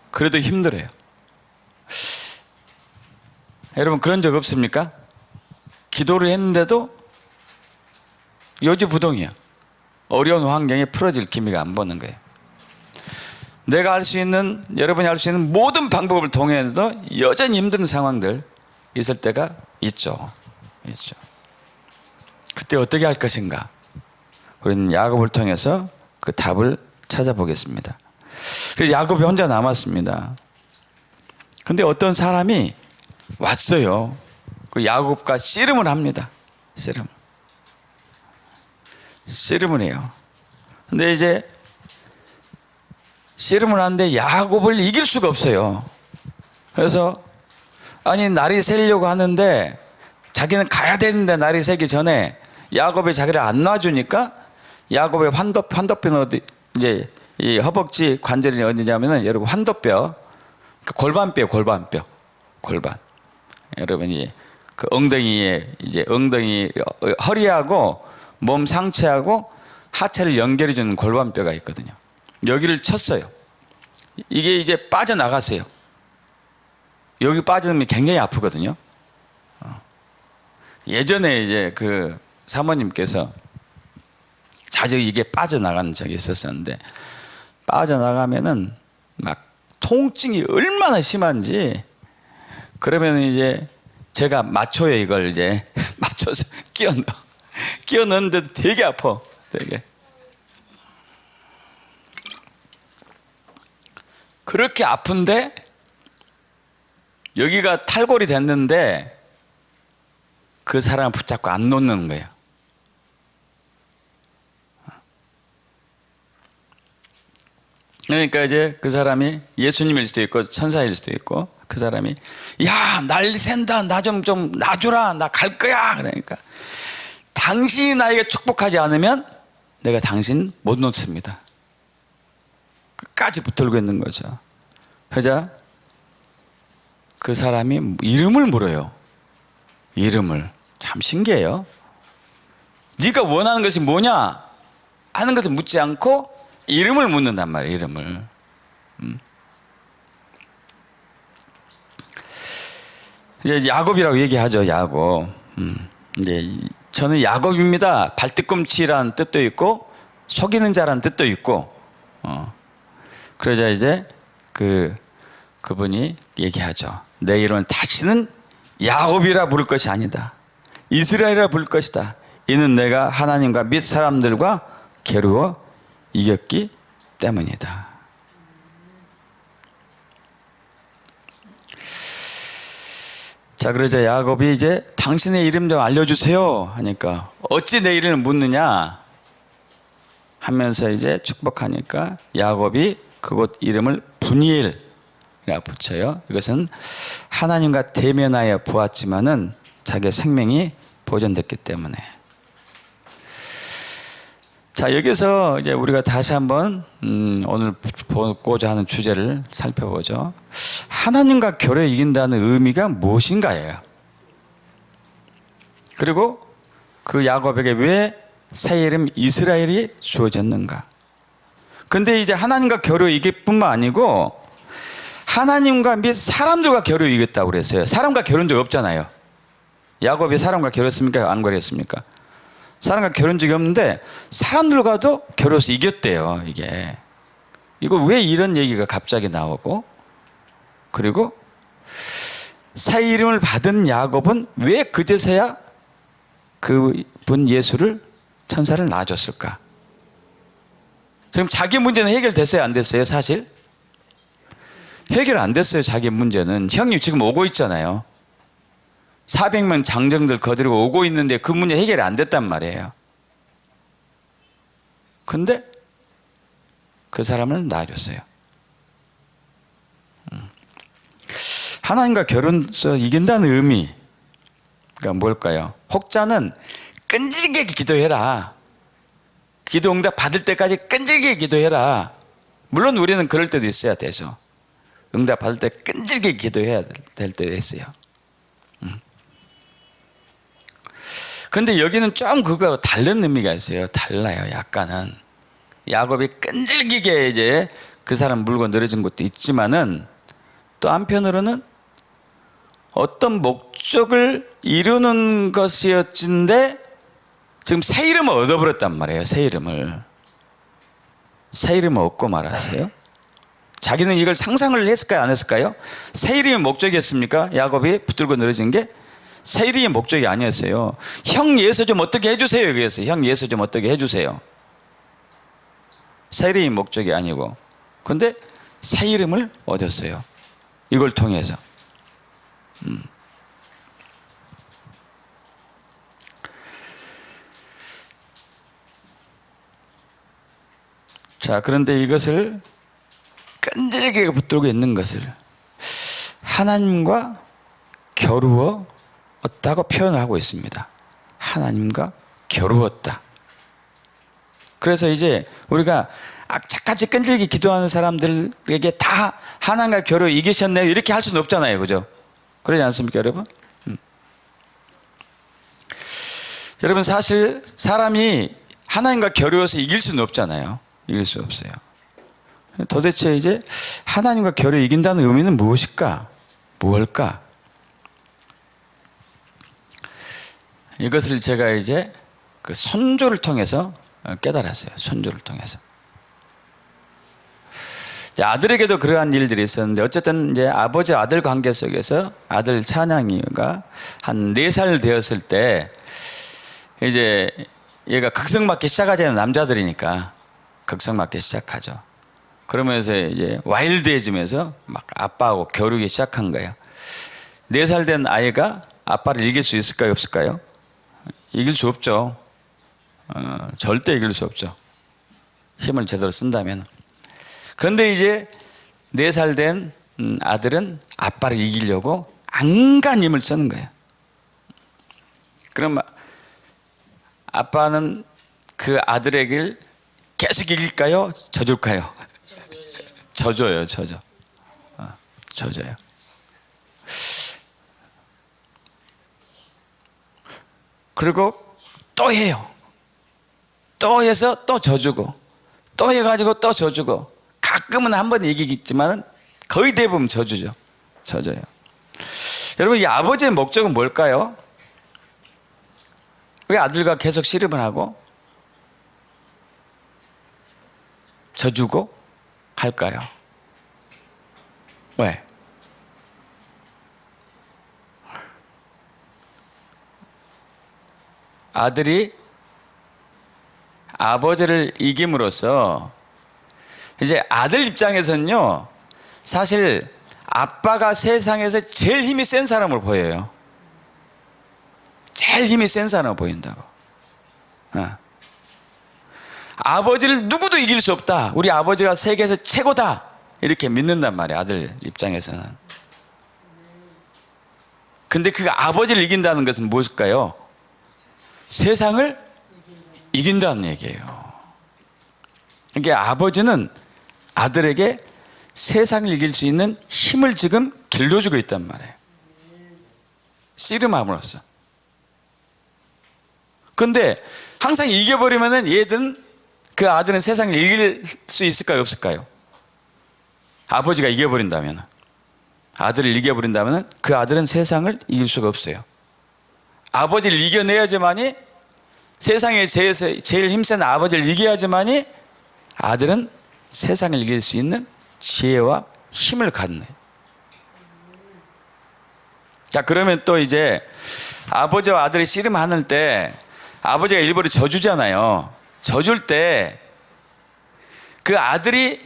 그래도 힘들어요. 여러분 그런 적 없습니까? 기도를 했는데도 요지부동이에요. 어려운 환경에 풀어질 기미가 안 보는 거예요. 내가 할 수 있는, 여러분이 할 수 있는 모든 방법을 통해서도 여전히 힘든 상황들 있을 때가 있죠. 그때 어떻게 할 것인가? 우리는 야곱을 통해서 그 답을 찾아보겠습니다. 그래서 야곱이 혼자 남았습니다. 근데 어떤 사람이 왔어요. 그 야곱과 씨름을 합니다. 씨름을 해요. 근데 이제 씨름을 하는데 야곱을 이길 수가 없어요. 그래서 아니 날이 새려고 하는데 자기는 가야 되는데 날이 새기 전에 야곱이 자기를 안 놔주니까 야곱의 환도뼈는 어디, 이제 이 허벅지 관절이 어디냐면은 여러분 환도뼈, 골반뼈. 여러분이 그 엉덩이에 이제 허리하고 몸 상체하고 하체를 연결해 주는 골반뼈가 있거든요. 여기를 쳤어요. 이게 이제 빠져나갔어요. 여기 빠지면 굉장히 아프거든요. 예전에 이제 그 사모님께서 자주 이게 빠져나가는 적이 있었었는데, 빠져나가면은 막 통증이 얼마나 심한지, 그러면 이제 제가 맞춰요. 이걸 이제 맞춰서 끼워 넣는데도 되게 아파. 되게. 그렇게 아픈데 여기가 탈골이 됐는데 그 사람을 붙잡고 안 놓는 거예요. 그러니까 이제 그 사람이 예수님일 수도 있고 천사일 수도 있고, 그 사람이 야, 날 샌다, 나 좀 놔줘라, 나 갈 거야. 그러니까 당신이 나에게 축복하지 않으면 내가 당신 못 놓습니다. 끝까지 붙들고 있는 거죠. 그러자 그 사람이 이름을 물어요. 이름을. 참 신기해요. 네가 원하는 것이 뭐냐 하는 것을 묻지 않고 이름을 묻는단 말이에요. 이름을. 이제 야곱이라고 얘기하죠. 야곱. 이제 저는 야곱입니다. 발뒤꿈치라는 뜻도 있고 속이는 자라는 뜻도 있고. 그러자 이제 그분이 얘기하죠. 내 이름은 다시는 야곱이라 부를 것이 아니다. 이스라엘이라 부를 것이다. 이는 내가 하나님과 및 사람들과 겨루어 이겼기 때문이다. 자, 그러자 야곱이 이제 당신의 이름 좀 알려주세요 하니까, 어찌 내 이름을 묻느냐 하면서 이제 축복하니까 야곱이 그곳 이름을 분이엘이라 붙여요. 이것은 하나님과 대면하여 보았지만은 자기의 생명이 보존됐기 때문에. 자, 여기서 이제 우리가 다시 한번 오늘 보고자 하는 주제를 살펴보죠. 하나님과 교류에 이긴다는 의미가 무엇인가예요. 그리고 그 야곱에게 왜 새 이름 이스라엘이 주어졌는가. 근데 이제 하나님과 교류에 이길 뿐만 아니고 하나님과 및 사람들과 교류에 이겼다고 그랬어요. 사람과 교류한 적 없잖아요. 야곱이 사람과 교류했습니까? 안 교류했습니까? 사람과 교류한 적이 없는데 사람들과도 교류해서 이겼대요. 이거 왜 이런 얘기가 갑자기 나오고, 그리고 새 이름을 받은 야곱은 왜 그제서야 그분 예수를, 천사를 낳아줬을까? 지금 자기 문제는 해결됐어요? 안 됐어요? 사실 해결 안 됐어요. 자기 문제는. 형님 지금 오고 있잖아요. 400명 장정들 거느리고 오고 있는데 그 문제 해결이 안 됐단 말이에요. 근데 그 사람을 낳아줬어요. 하나님과 결혼해서 이긴다는 의미가 뭘까요? 혹자는 끈질기게 기도해라. 기도 응답 받을 때까지 끈질기게 기도해라. 물론 우리는 그럴 때도 있어야 되죠. 응답 받을 때 끈질기게 기도해야 될 때도 있어요. 근데 여기는 좀 그거 다른 의미가 있어요. 달라요. 약간은 야곱이 끈질기게 이제 그 사람 물고 늘어진 것도 있지만은 또 한편으로는 어떤 목적을 이루는 것이었는데 지금 새 이름을 얻어버렸단 말이에요. 새 이름을 얻고 말았어요. 자기는 이걸 상상을 했을까요? 안 했을까요? 새 이름이 목적이었습니까? 야곱이 붙들고 늘어진 게 새 이름이 목적이 아니었어요. 형 예서 좀 어떻게 해주세요. 그랬어요. 형 예서 좀 어떻게 해주세요. 새 이름이 목적이 아니고, 근데 새 이름을 얻었어요. 이걸 통해서. 자, 그런데 이것을 끈질기게 붙들고 있는 것을 하나님과 겨루었다고 표현을 하고 있습니다. 하나님과 겨루었다. 그래서 이제 우리가 악착같이 끈질기 기도하는 사람들에게 다 하나님과 겨루 이기셨네요 이렇게 할 수는 없잖아요. 그죠? 그러지 않습니까, 여러분? 여러분, 사실 사람이 하나님과 겨루어서 이길 수는 없잖아요. 이길 수 없어요. 도대체 이제 하나님과 겨루 이긴다는 의미는 무엇일까? 무엇일까? 이것을 제가 이제 그 선조를 통해서 깨달았어요. 선조를 통해서. 아들에게도 그러한 일들이 있었는데, 어쨌든 이제 아버지 아들 관계 속에서 아들 찬양이가 한 4살 되었을 때 이제 얘가 극성맞기 시작하자는 남자들이니까 극성맞기 시작하죠. 그러면서 이제 와일드해지면서 막 아빠하고 겨루기 시작한 거예요. 4살 된 아이가 아빠를 이길 수 있을까요? 없을까요? 이길 수 없죠. 절대 이길 수 없죠. 힘을 제대로 쓴다면. 그런데 이제 4살 된 아들은 아빠를 이기려고 안간 힘을 쓰는 거예요. 그럼 아빠는 그 아들에게 계속 이길까요? 져줄까요? 져줘요. 져줘요. 그리고 또 해요. 또 해서 또 져주고, 또 해가지고 또 져주고, 가끔은 한 번 이기겠지만 거의 대부분 져줘요. 여러분, 이 아버지의 목적은 뭘까요? 왜 아들과 계속 씨름을 하고 져주고 할까요? 왜? 아들이 아버지를 이김으로써 이제 아들 입장에서는요, 사실 아빠가 세상에서 제일 힘이 센 사람으로 보여요. 제일 힘이 센 사람으로 보인다고. 아버지를 누구도 이길 수 없다. 우리 아버지가 세계에서 최고다. 이렇게 믿는단 말이에요. 아들 입장에서는. 근데 그 아버지를 이긴다는 것은 무엇일까요? 세상을 이긴다는 얘기예요. 그러니까 아버지는 아들에게 세상을 이길 수 있는 힘을 지금 길러주고 있단 말이에요. 씨름함으로써. 근데 항상 이겨버리면은 얘든 그 아들은 세상을 이길 수 있을까요? 없을까요? 아버지가 이겨버린다면, 아들을 이겨버린다면 그 아들은 세상을 이길 수가 없어요. 아버지를 이겨내야지만이, 세상에 제일 힘센 아버지를 이겨야지만이 아들은 세상을 이길 수 있는 지혜와 힘을 갖네. 자, 그러면 또 이제 아버지와 아들이 씨름하는 때 아버지가 일부러 져주잖아요. 져줄 때 그 아들이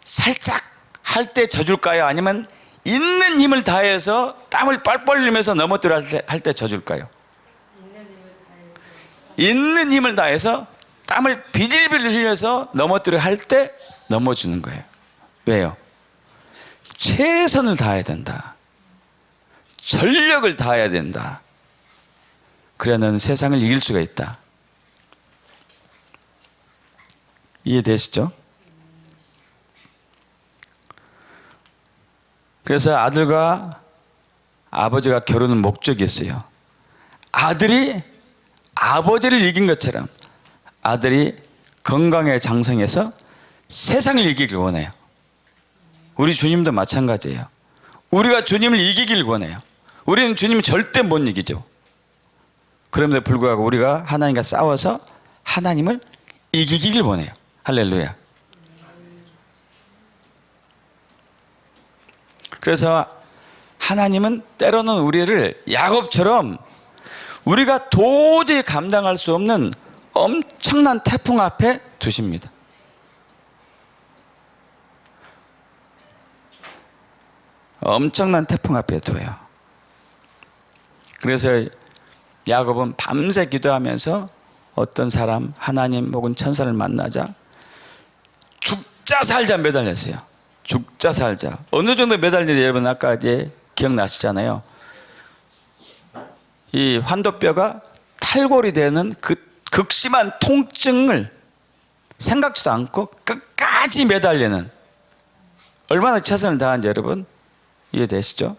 살짝 할 때 져줄까요? 아니면 있는 힘을 다해서 땀을 뻘뻘 흘리면서 넘어뜨려 할 때 져줄까요? 있는 힘을 다해서 땀을 비질비질 흘려서 넘어뜨려 할 때 넘어주는 거예요. 왜요? 최선을 다해야 된다. 전력을 다해야 된다. 그래야 너는 세상을 이길 수가 있다. 이해되시죠? 그래서 아들과 아버지가 결혼은 목적이 있어요. 아들이 아버지를 이긴 것처럼 아들이 건강에 장성해서 세상을 이기길 원해요. 우리 주님도 마찬가지예요. 우리가 주님을 이기길 원해요. 우리는 주님을 절대 못 이기죠. 그럼에도 불구하고 우리가 하나님과 싸워서 하나님을 이기길 원해요. 할렐루야. 그래서 하나님은 때로는 우리를 야곱처럼 우리가 도저히 감당할 수 없는 엄청난 태풍 앞에 두십니다. 엄청난 태풍 앞에 둬요. 그래서 야곱은 밤새 기도하면서 어떤 사람, 하나님 혹은 천사를 만나자 죽자 살자 매달렸어요. 죽자 살자. 어느 정도 매달리는지 여러분 아까 이제 기억나시잖아요. 이 환도뼈가 탈골이 되는 그 극심한 통증을 생각지도 않고 끝까지 매달리는, 얼마나 최선을 다하는지 여러분 이해되시죠?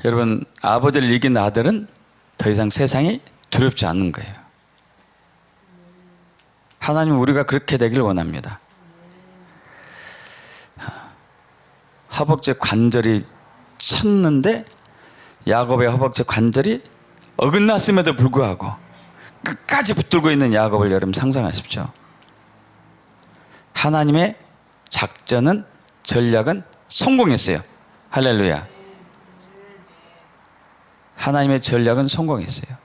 여러분, 아버지를 이긴 아들은 더 이상 세상이 두렵지 않는 거예요. 하나님은 우리가 그렇게 되길 원합니다. 허벅지 관절이 쳤는데 야곱의 허벅지 관절이 어긋났음에도 불구하고 끝까지 붙들고 있는 야곱을 여러분 상상하십시오. 하나님의 작전은, 전략은 성공했어요. 할렐루야. 하나님의 전략은 성공했어요.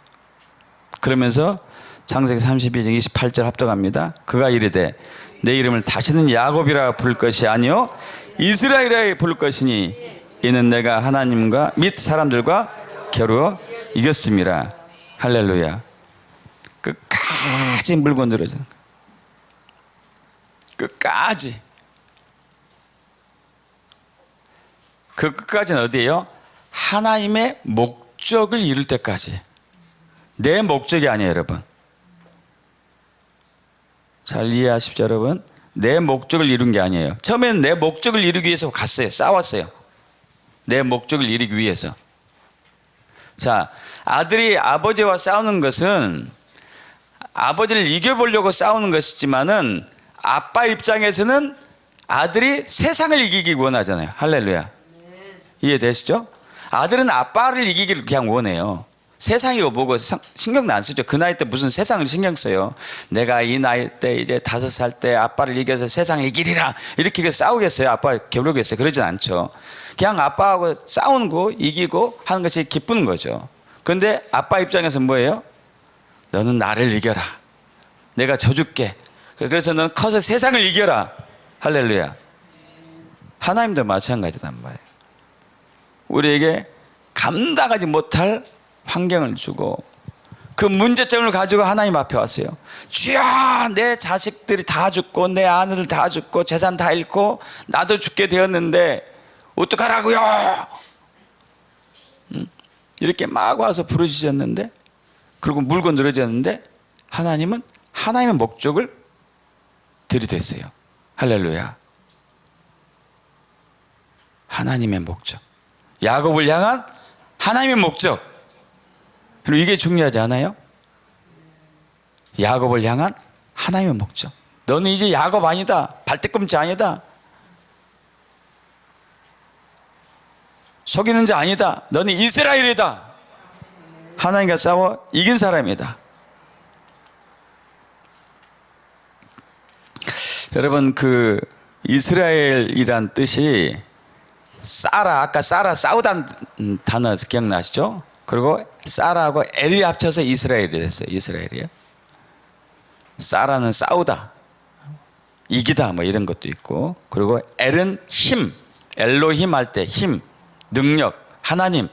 그러면서 창세기 32장 28절 합독합니다. 그가 이르되 내 이름을 다시는 야곱이라 부를 것이 아니요 이스라엘이라 부를 것이니 이는 내가 하나님과 및 사람들과 겨루어 이겼음이라. 할렐루야. 끝까지 물고 늘어지는 거예요. 끝까지. 그 끝까지는 어디예요? 하나님의 목적을 이룰 때까지. 내 목적이 아니에요, 여러분. 잘 이해하십시오, 여러분. 내 목적을 이룬 게 아니에요. 처음에는 내 목적을 이루기 위해서 갔어요. 싸웠어요. 내 목적을 이루기 위해서. 자, 아들이 아버지와 싸우는 것은 아버지를 이겨보려고 싸우는 것이지만은 아빠 입장에서는 아들이 세상을 이기기 원하잖아요. 할렐루야. 이해되시죠? 아들은 아빠를 이기기를 그냥 원해요. 세상이 뭐고 신경도 안 쓰죠. 그 나이 때 무슨 세상을 신경 써요. 내가 이 나이 때 이제 5살 때 아빠를 이겨서 세상을 이기리라 이렇게 싸우겠어요? 아빠 겨루겠어요? 그러진 않죠. 그냥 아빠하고 싸우는 거 이기고 하는 것이 기쁜 거죠. 그런데 아빠 입장에서 뭐예요? 너는 나를 이겨라. 내가 져줄게. 그래서 너는 커서 세상을 이겨라. 할렐루야. 하나님도 마찬가지단 말이에요. 우리에게 감당하지 못할 환경을 주고 그 문제점을 가지고 하나님 앞에 왔어요. 주여, 내 자식들이 다 죽고 내 아내들 다 죽고 재산 다 잃고 나도 죽게 되었는데 어떡하라고요? 이렇게 막 와서 부르짖었는데, 그리고 물고 늘어졌는데 하나님은 하나님의 목적을 들이댔어요. 할렐루야. 하나님의 목적, 야곱을 향한 하나님의 목적. 그리고 이게 중요하지 않아요? 야곱을 향한 하나님의 목적. 너는 이제 야곱 아니다. 발뒤꿈치 아니다. 속이는 자 아니다. 너는 이스라엘이다. 하나님과 싸워 이긴 사람이다. 여러분, 그 이스라엘이란 뜻이 사라, 아까 사라 싸우다는 단어 기억나시죠? 그리고 사라하고 엘이 합쳐서 이스라엘이 됐어요. 이스라엘이요. 사라는 싸우다, 이기다 뭐 이런 것도 있고, 그리고 엘은 힘, 엘로힘 할 때 힘, 능력, 하나님,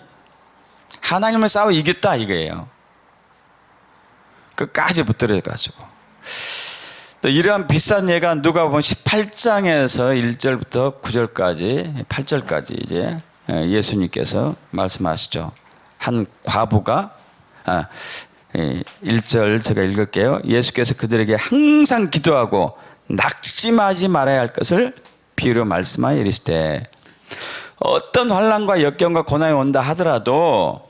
하나님을 싸워 이겼다 이거예요. 끝까지 붙들어가지고. 또 이러한 비슷한 예가 누가복음 18장에서 1절부터 9절까지 8절까지 이제 예수님께서 말씀하시죠. 한 과부가 1절 제가 읽을게요. 예수께서 그들에게 항상 기도하고 낙심하지 말아야 할 것을 비유로 말씀하여 이르시되, 어떤 환난과 역경과 고난이 온다 하더라도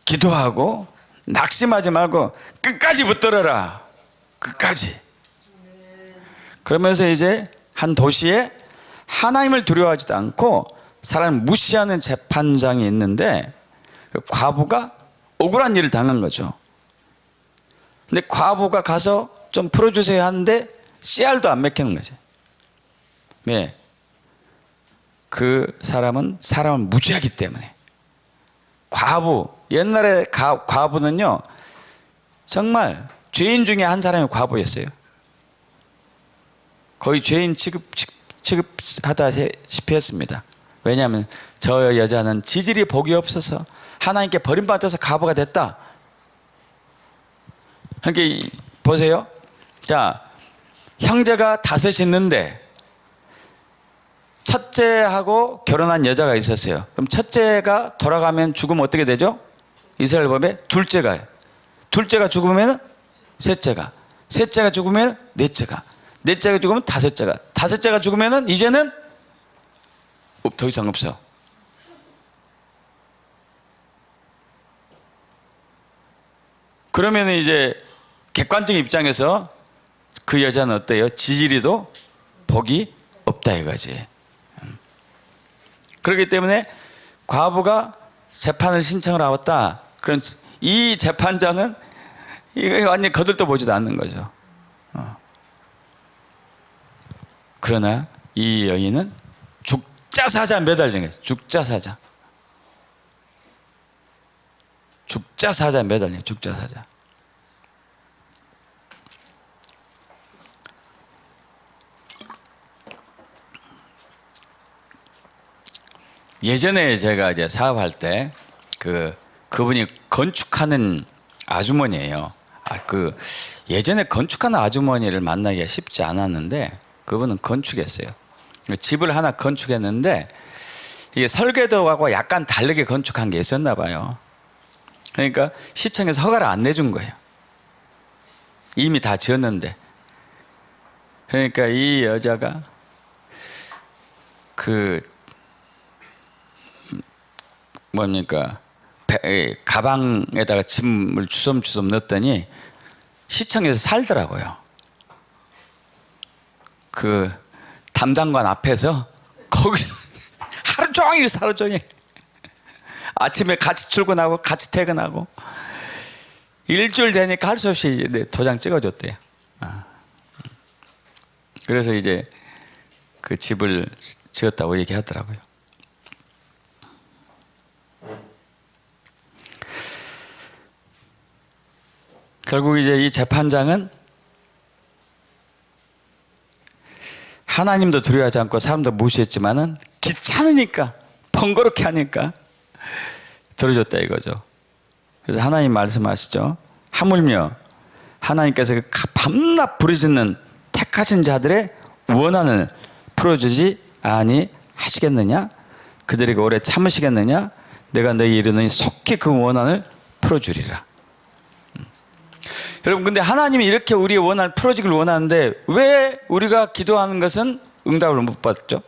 기도하고 낙심하지 말고 끝까지 붙들어라. 끝까지. 그러면서 이제 한 도시에 하나님을 두려워하지도 않고 사람을 무시하는 재판장이 있는데, 그 과부가 억울한 일을 당한 거죠. 근데 과부가 가서 좀 풀어주세요 하는데 씨알도 안 맥히는 거죠. 왜? 그 사람은 사람을 무지하기 때문에. 과부, 옛날에 과부는요 정말 죄인 중에 한 사람이 과부였어요. 거의 죄인 취급하다시피 했습니다. 왜냐하면 저 여자는 지질이 복이 없어서 하나님께 버림받아서 과부가 됐다. 그러니까 보세요. 자, 형제가 5 있는데 첫째하고 결혼한 여자가 있었어요. 그럼 첫째가 돌아가면 죽으면 어떻게 되죠? 이스라엘 법에 둘째가 죽으면 셋째가, 셋째가 죽으면 넷째가, 넷째가 죽으면 다섯째가, 다섯째가 죽으면 이제는 더 이상 없어. 그러면 이제 객관적인 입장에서 그 여자는 어때요? 지지리도 복이 없다 이거지. 그렇기 때문에 과부가 재판을 신청을 하왔다. 그럼 이 재판장은 이거 완전히 거들떠 보지도 않는 거죠. 그러나 이 여인은 죽자사자 매달린 거예요. 죽자사자. 죽자사자 매달린 거예요. 죽자사자. 예전에 제가 이제 사업할 때 그분이 건축하는 아주머니예요. 예전에 건축하는 아주머니를 만나기가 쉽지 않았는데 그분은 건축했어요. 집을 하나 건축했는데 이게 설계도하고 약간 다르게 건축한 게 있었나 봐요. 그러니까 시청에서 허가를 안 내준 거예요. 이미 다 지었는데. 그러니까 이 여자가 가방에다가 짐을 주섬주섬 넣었더니 시청에서 살더라고요. 그 담당관 앞에서 거기서 하루 종일 아침에 같이 출근하고 같이 퇴근하고 일주일 되니까 할 수 없이 도장 찍어줬대요. 그래서 이제 그 집을 지었다고 얘기하더라고요. 결국 이제 이 재판장은 하나님도 두려워하지 않고 사람도 무시했지만은 귀찮으니까 번거롭게 하니까 들어줬다 이거죠. 그래서 하나님 말씀하시죠. 하물며 하나님께서 밤낮 부르짖는 택하신 자들의 원한을 풀어주지 아니하시겠느냐? 그들에게 오래 참으시겠느냐? 내가 너희 이르노니 속히 그 원한을 풀어주리라. 여러분, 근데 하나님이 이렇게 우리의 원한을 풀어주길 원하는데 왜 우리가 기도하는 것은 응답을 못 받죠?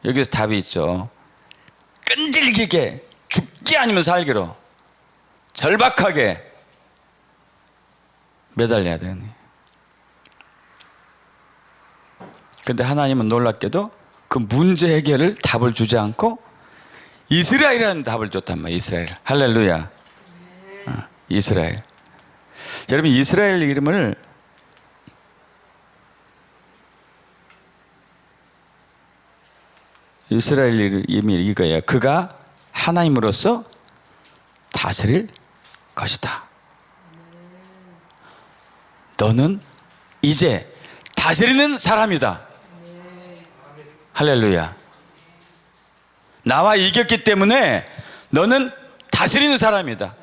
여기서 답이 있죠. 끈질기게 죽기 아니면 살기로 절박하게 매달려야 되니. 근데 하나님은 놀랍게도 그 문제 해결을 답을 주지 않고 이스라엘이라는 답을 줬단 말이에요. 이스라엘. 할렐루야. 이스라엘. 여러분, 이스라엘 이름을 이스라엘 이름이 이거예요. 그가 하나님으로서 다스릴 것이다. 너는 이제 다스리는 사람이다. 할렐루야. 나와 이겼기 때문에 너는 다스리는 사람이다.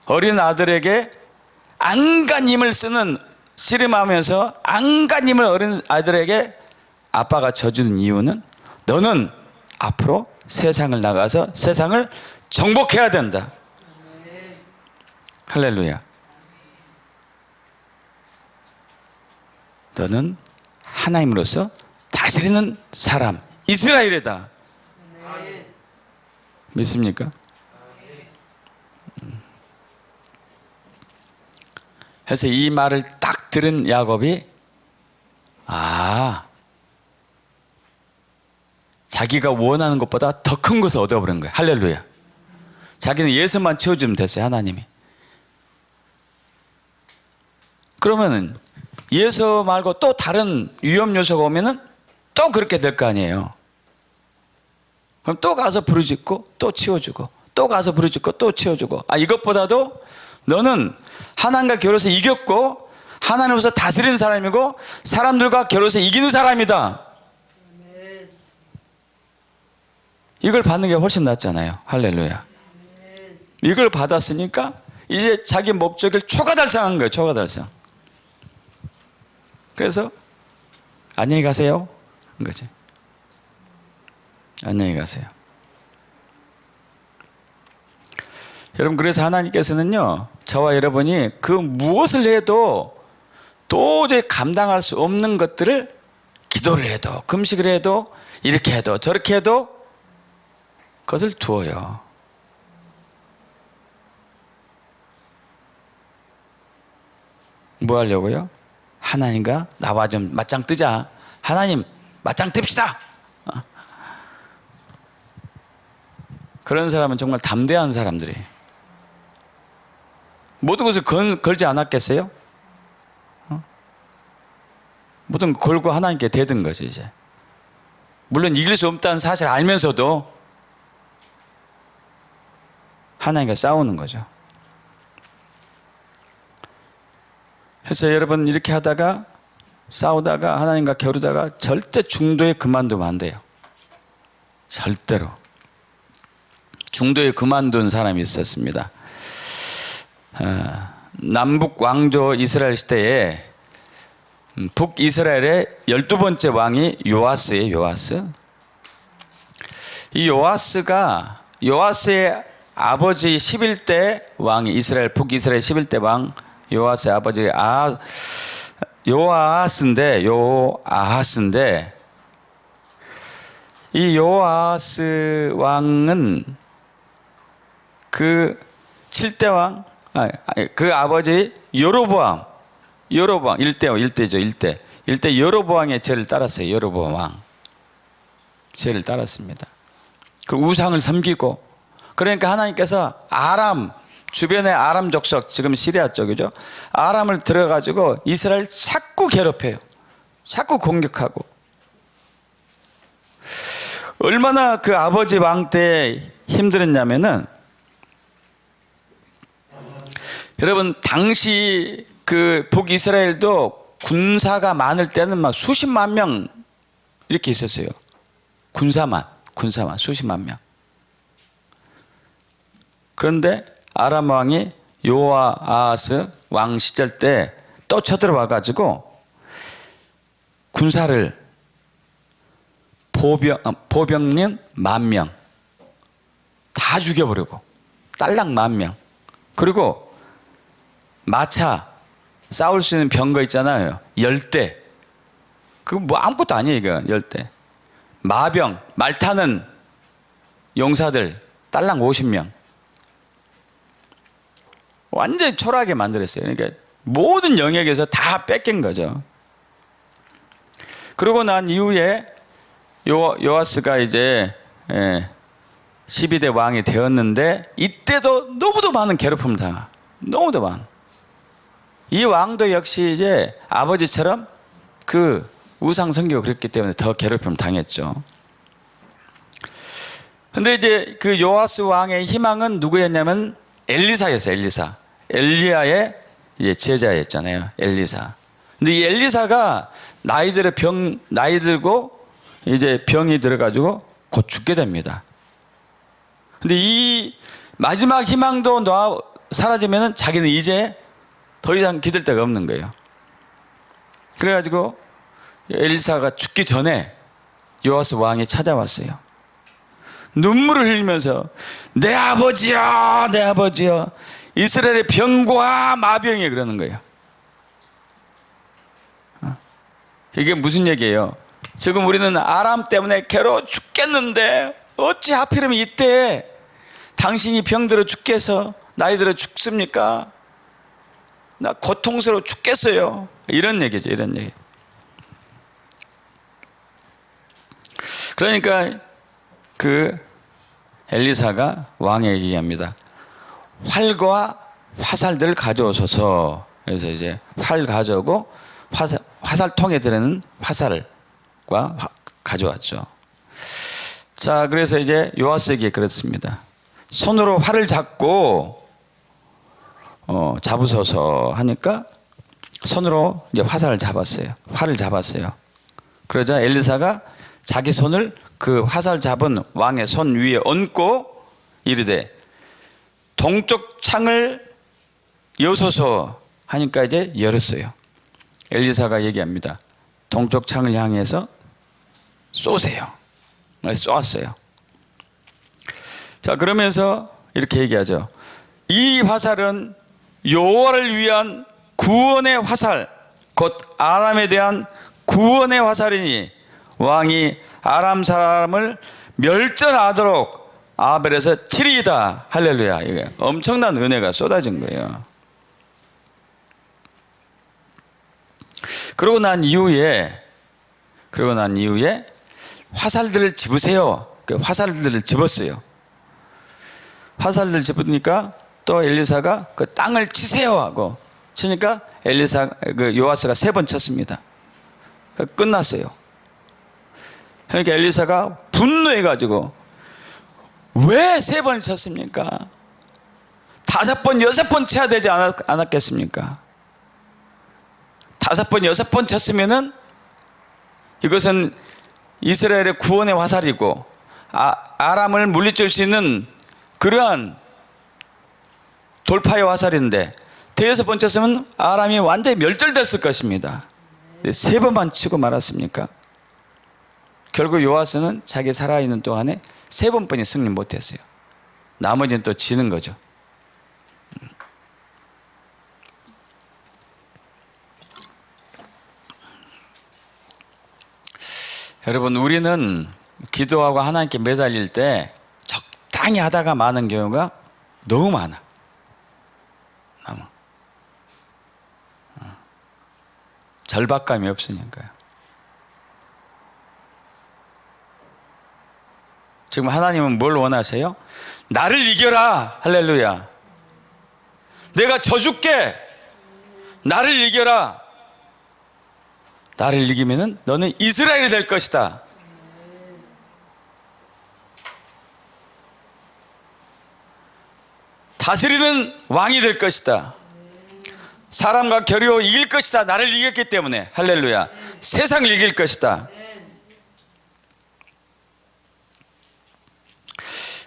어린 아들에게 안간 힘을 쓰는 씨름하면서 안간 힘을 어린 아들에게 아빠가 져주는 이유는 너는 앞으로 세상을 나가서 세상을 정복해야 된다. 할렐루야. 너는 하나님으로서 다스리는 사람, 이스라엘이다. 믿습니까? 그래서 이 말을 딱 들은 야곱이 자기가 원하는 것보다 더 큰 것을 얻어버린 거예요. 할렐루야. 자기는 예수만 채워주면 됐어요. 하나님이. 그러면은 예수 말고 또 다른 위험 요소가 오면은 또 그렇게 될 거 아니에요. 그럼 또 가서 부르짖고 또 치워주고 또 가서 부르짖고 또 치워주고, 이것보다도 너는 하나님과 겨루어서 이겼고 하나님으로서 다스리는 사람이고 사람들과 겨루어서 이기는 사람이다. 이걸 받는 게 훨씬 낫잖아요. 할렐루야. 이걸 받았으니까 이제 자기 목적을 초과달성한 거예요. 초과달성. 그래서 안녕히 가세요 한 거지. 안녕히 가세요. 여러분, 그래서 하나님께서는요, 저와 여러분이 그 무엇을 해도 도저히 감당할 수 없는 것들을 기도를 해도 금식을 해도 이렇게 해도 저렇게 해도 그것을 두어요. 뭐 하려고요? 하나님과 나와 좀 맞짱 뜨자. 하나님 맞짱 뜹시다. 그런 사람은 정말 담대한 사람들이 모든 것을 걸지 않았겠어요? 모든 걸 걸고 하나님께 대든 거지. 이제 물론 이길 수 없다는 사실을 알면서도 하나님과 싸우는 거죠. 그래서 여러분, 이렇게 하다가 싸우다가 하나님과 겨루다가 절대 중도에 그만두면 안 돼요. 절대로. 중도에 그만둔 사람이 있었습니다. 남북 왕조 이스라엘 시대에 북이스라엘의 12번째 왕이 요아스예요. 요아스. 이 요아스의 아버지 11대 왕이 북이스라엘 11대 왕 요아스의 아버지 요아하스인데 이 요아스 왕은 그 7대 왕, 그 아버지 여로보암 1대 여로보암의 죄를 따랐어요. 여로보암 왕 죄를 따랐습니다. 그 우상을 섬기고, 그러니까 하나님께서 주변의 아람 족속, 지금 시리아 쪽이죠. 아람을 들어가지고 이스라엘 자꾸 괴롭혀요. 자꾸 공격하고. 얼마나 그 아버지 왕 때 힘들었냐면은, 여러분, 당시 그 북이스라엘도 군사가 많을 때는 막 수십만 명 이렇게 있었어요. 군사만 수십만 명. 그런데 아람 왕이 요아하스 왕 시절 때 또 쳐들어와 가지고 군사를 보병은 10,000명 다 죽여버리고, 딸랑 10,000명, 그리고 마차 싸울 수 있는 병거 있잖아요. 10대. 그거 뭐 아무것도 아니에요. 이거 10대. 마병, 말 타는 용사들 딸랑 50명. 완전히 초라하게 만들었어요. 그러니까 모든 영역에서 다 뺏긴 거죠. 그러고 난 이후에 요아스가 이제 12대 왕이 되었는데, 이때도 너무도 많은 괴롭힘을 당하. 너무도 많은. 이 왕도 역시 이제 아버지처럼 그 우상 섬기고 그랬기 때문에 더 괴롭힘을 당했죠. 근데 이제 그 요아스 왕의 희망은 누구였냐면 엘리사였어요. 엘리야의 이제 제자였잖아요. 엘리사. 근데 이 엘리사가 나이 들고 이제 병이 들어가지고 곧 죽게 됩니다. 근데 이 마지막 희망도 사라지면은 자기는 이제 더 이상 기댈 데가 없는 거예요. 그래가지고 엘리사가 죽기 전에 요아스 왕이 찾아왔어요. 눈물을 흘리면서 내 아버지여, 내 아버지여, 이스라엘의 병과 마병이 그러는 거예요. 이게 무슨 얘기예요? 지금 우리는 아람 때문에 괴로워 죽겠는데 어찌 하필이면 이때 당신이 병들어 죽겠어, 나이 들어 죽습니까? 나 고통스러워 죽겠어요. 이런 얘기죠, 이런 얘기. 그러니까 그 엘리사가 왕에게 얘기합니다. 활과 화살들을 가져오소서. 그래서 이제 활 가져오고 화살통에 들어있는 화살과 가져왔죠. 자, 그래서 이제 요아스에게 그랬습니다. 손으로 활을 잡고 잡으소서 하니까 손으로 이제 화살을 잡았어요. 활을 잡았어요. 그러자 엘리사가 자기 손을 그 화살 잡은 왕의 손 위에 얹고 이르되 동쪽 창을 여소서 하니까 이제 열었어요. 엘리사가 얘기합니다. 동쪽 창을 향해서 쏘세요. 쏘았어요. 자, 그러면서 이렇게 얘기하죠. 이 화살은 여호와를 위한 구원의 화살, 곧 아람에 대한 구원의 화살이니 왕이 아람 사람을 멸절하도록 아벨에서 치리이다. 할렐루야. 이게 엄청난 은혜가 쏟아진 거예요. 그러고 난 이후에 화살들을 집으세요. 그 화살들을 집었어요. 화살들을 집으니까 또 엘리사가 그 땅을 치세요 하고 치니까 그 요아스가 3번 쳤습니다. 끝났어요. 그러니까 엘리사가 분노해가지고 왜 3번 쳤습니까? 5번, 6번 쳐야 되지 않았겠습니까? 5번, 6번 쳤으면은 이것은 이스라엘의 구원의 화살이고 아람을 물리칠 수 있는 그러한 돌파의 화살인데 5번 쳤으면 아람이 완전히 멸절됐을 것입니다. 3번만 치고 말았습니까? 결국 요아스는 자기 살아있는 동안에 3번뿐이 승리 못했어요. 나머지는 또 지는 거죠. 여러분, 우리는 기도하고 하나님께 매달릴 때 적당히 하다가 마는 경우가 너무 많아. 너무. 절박감이 없으니까요. 지금 하나님은 뭘 원하세요? 나를 이겨라. 할렐루야. 내가 져줄게. 나를 이겨라. 나를 이기면은 너는 이스라엘이 될 것이다. 다스리는 왕이 될 것이다. 사람과 겨루어 이길 것이다. 나를 이겼기 때문에. 할렐루야. 세상을 이길 것이다.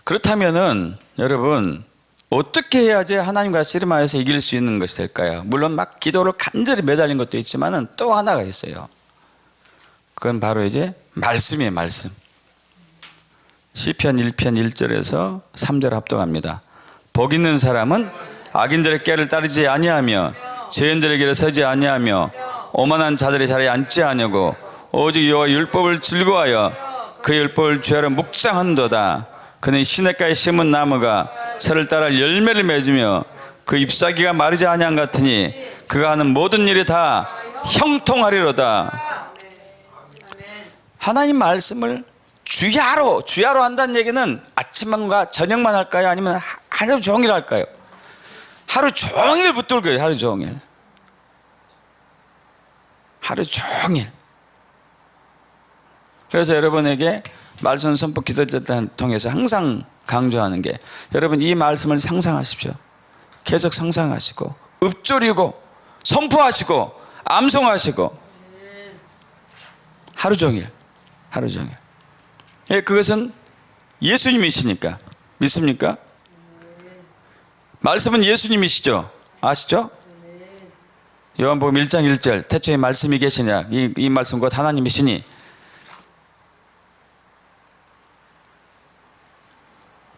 그렇다면은 여러분, 어떻게 해야지 하나님과 씨름하여서 이길 수 있는 것이 될까요? 물론 막 기도를 간절히 매달린 것도 있지만은 또 하나가 있어요. 그건 바로 이제 말씀이에요. 말씀. 시편 1편 1절에서 3절 합독합니다. 복 있는 사람은 악인들의 꾀를 따르지 아니하며 죄인들의 길에 서지 아니하며 오만한 자들의 자리에 앉지 아니하고 오직 여호와 율법을 즐거워하여 그 율법을 죄하러 묵상한도다. 그는 시냇가에 심은 나무가 새를 따라 열매를 맺으며 그 잎사귀가 마르지 아니한 같으니 그가 하는 모든 일이 다 형통하리로다. 하나님 말씀을 주야로 한다는 얘기는 아침만과 저녁만 할까요? 아니면 하루 종일 할까요? 하루 종일 붙들고요. 하루 종일. 하루 종일. 그래서 여러분에게 말씀 선포 기도를 통해서 항상 강조하는 게, 여러분 이 말씀을 상상하십시오. 계속 상상하시고 읊조리고 선포하시고 암송하시고 하루 종일. 예, 그것은 예수님이시니까. 믿습니까? 말씀은 예수님이시죠. 아시죠? 요한복음 1장 1절 태초에 말씀이 계시냐, 이 말씀 곧 하나님이시니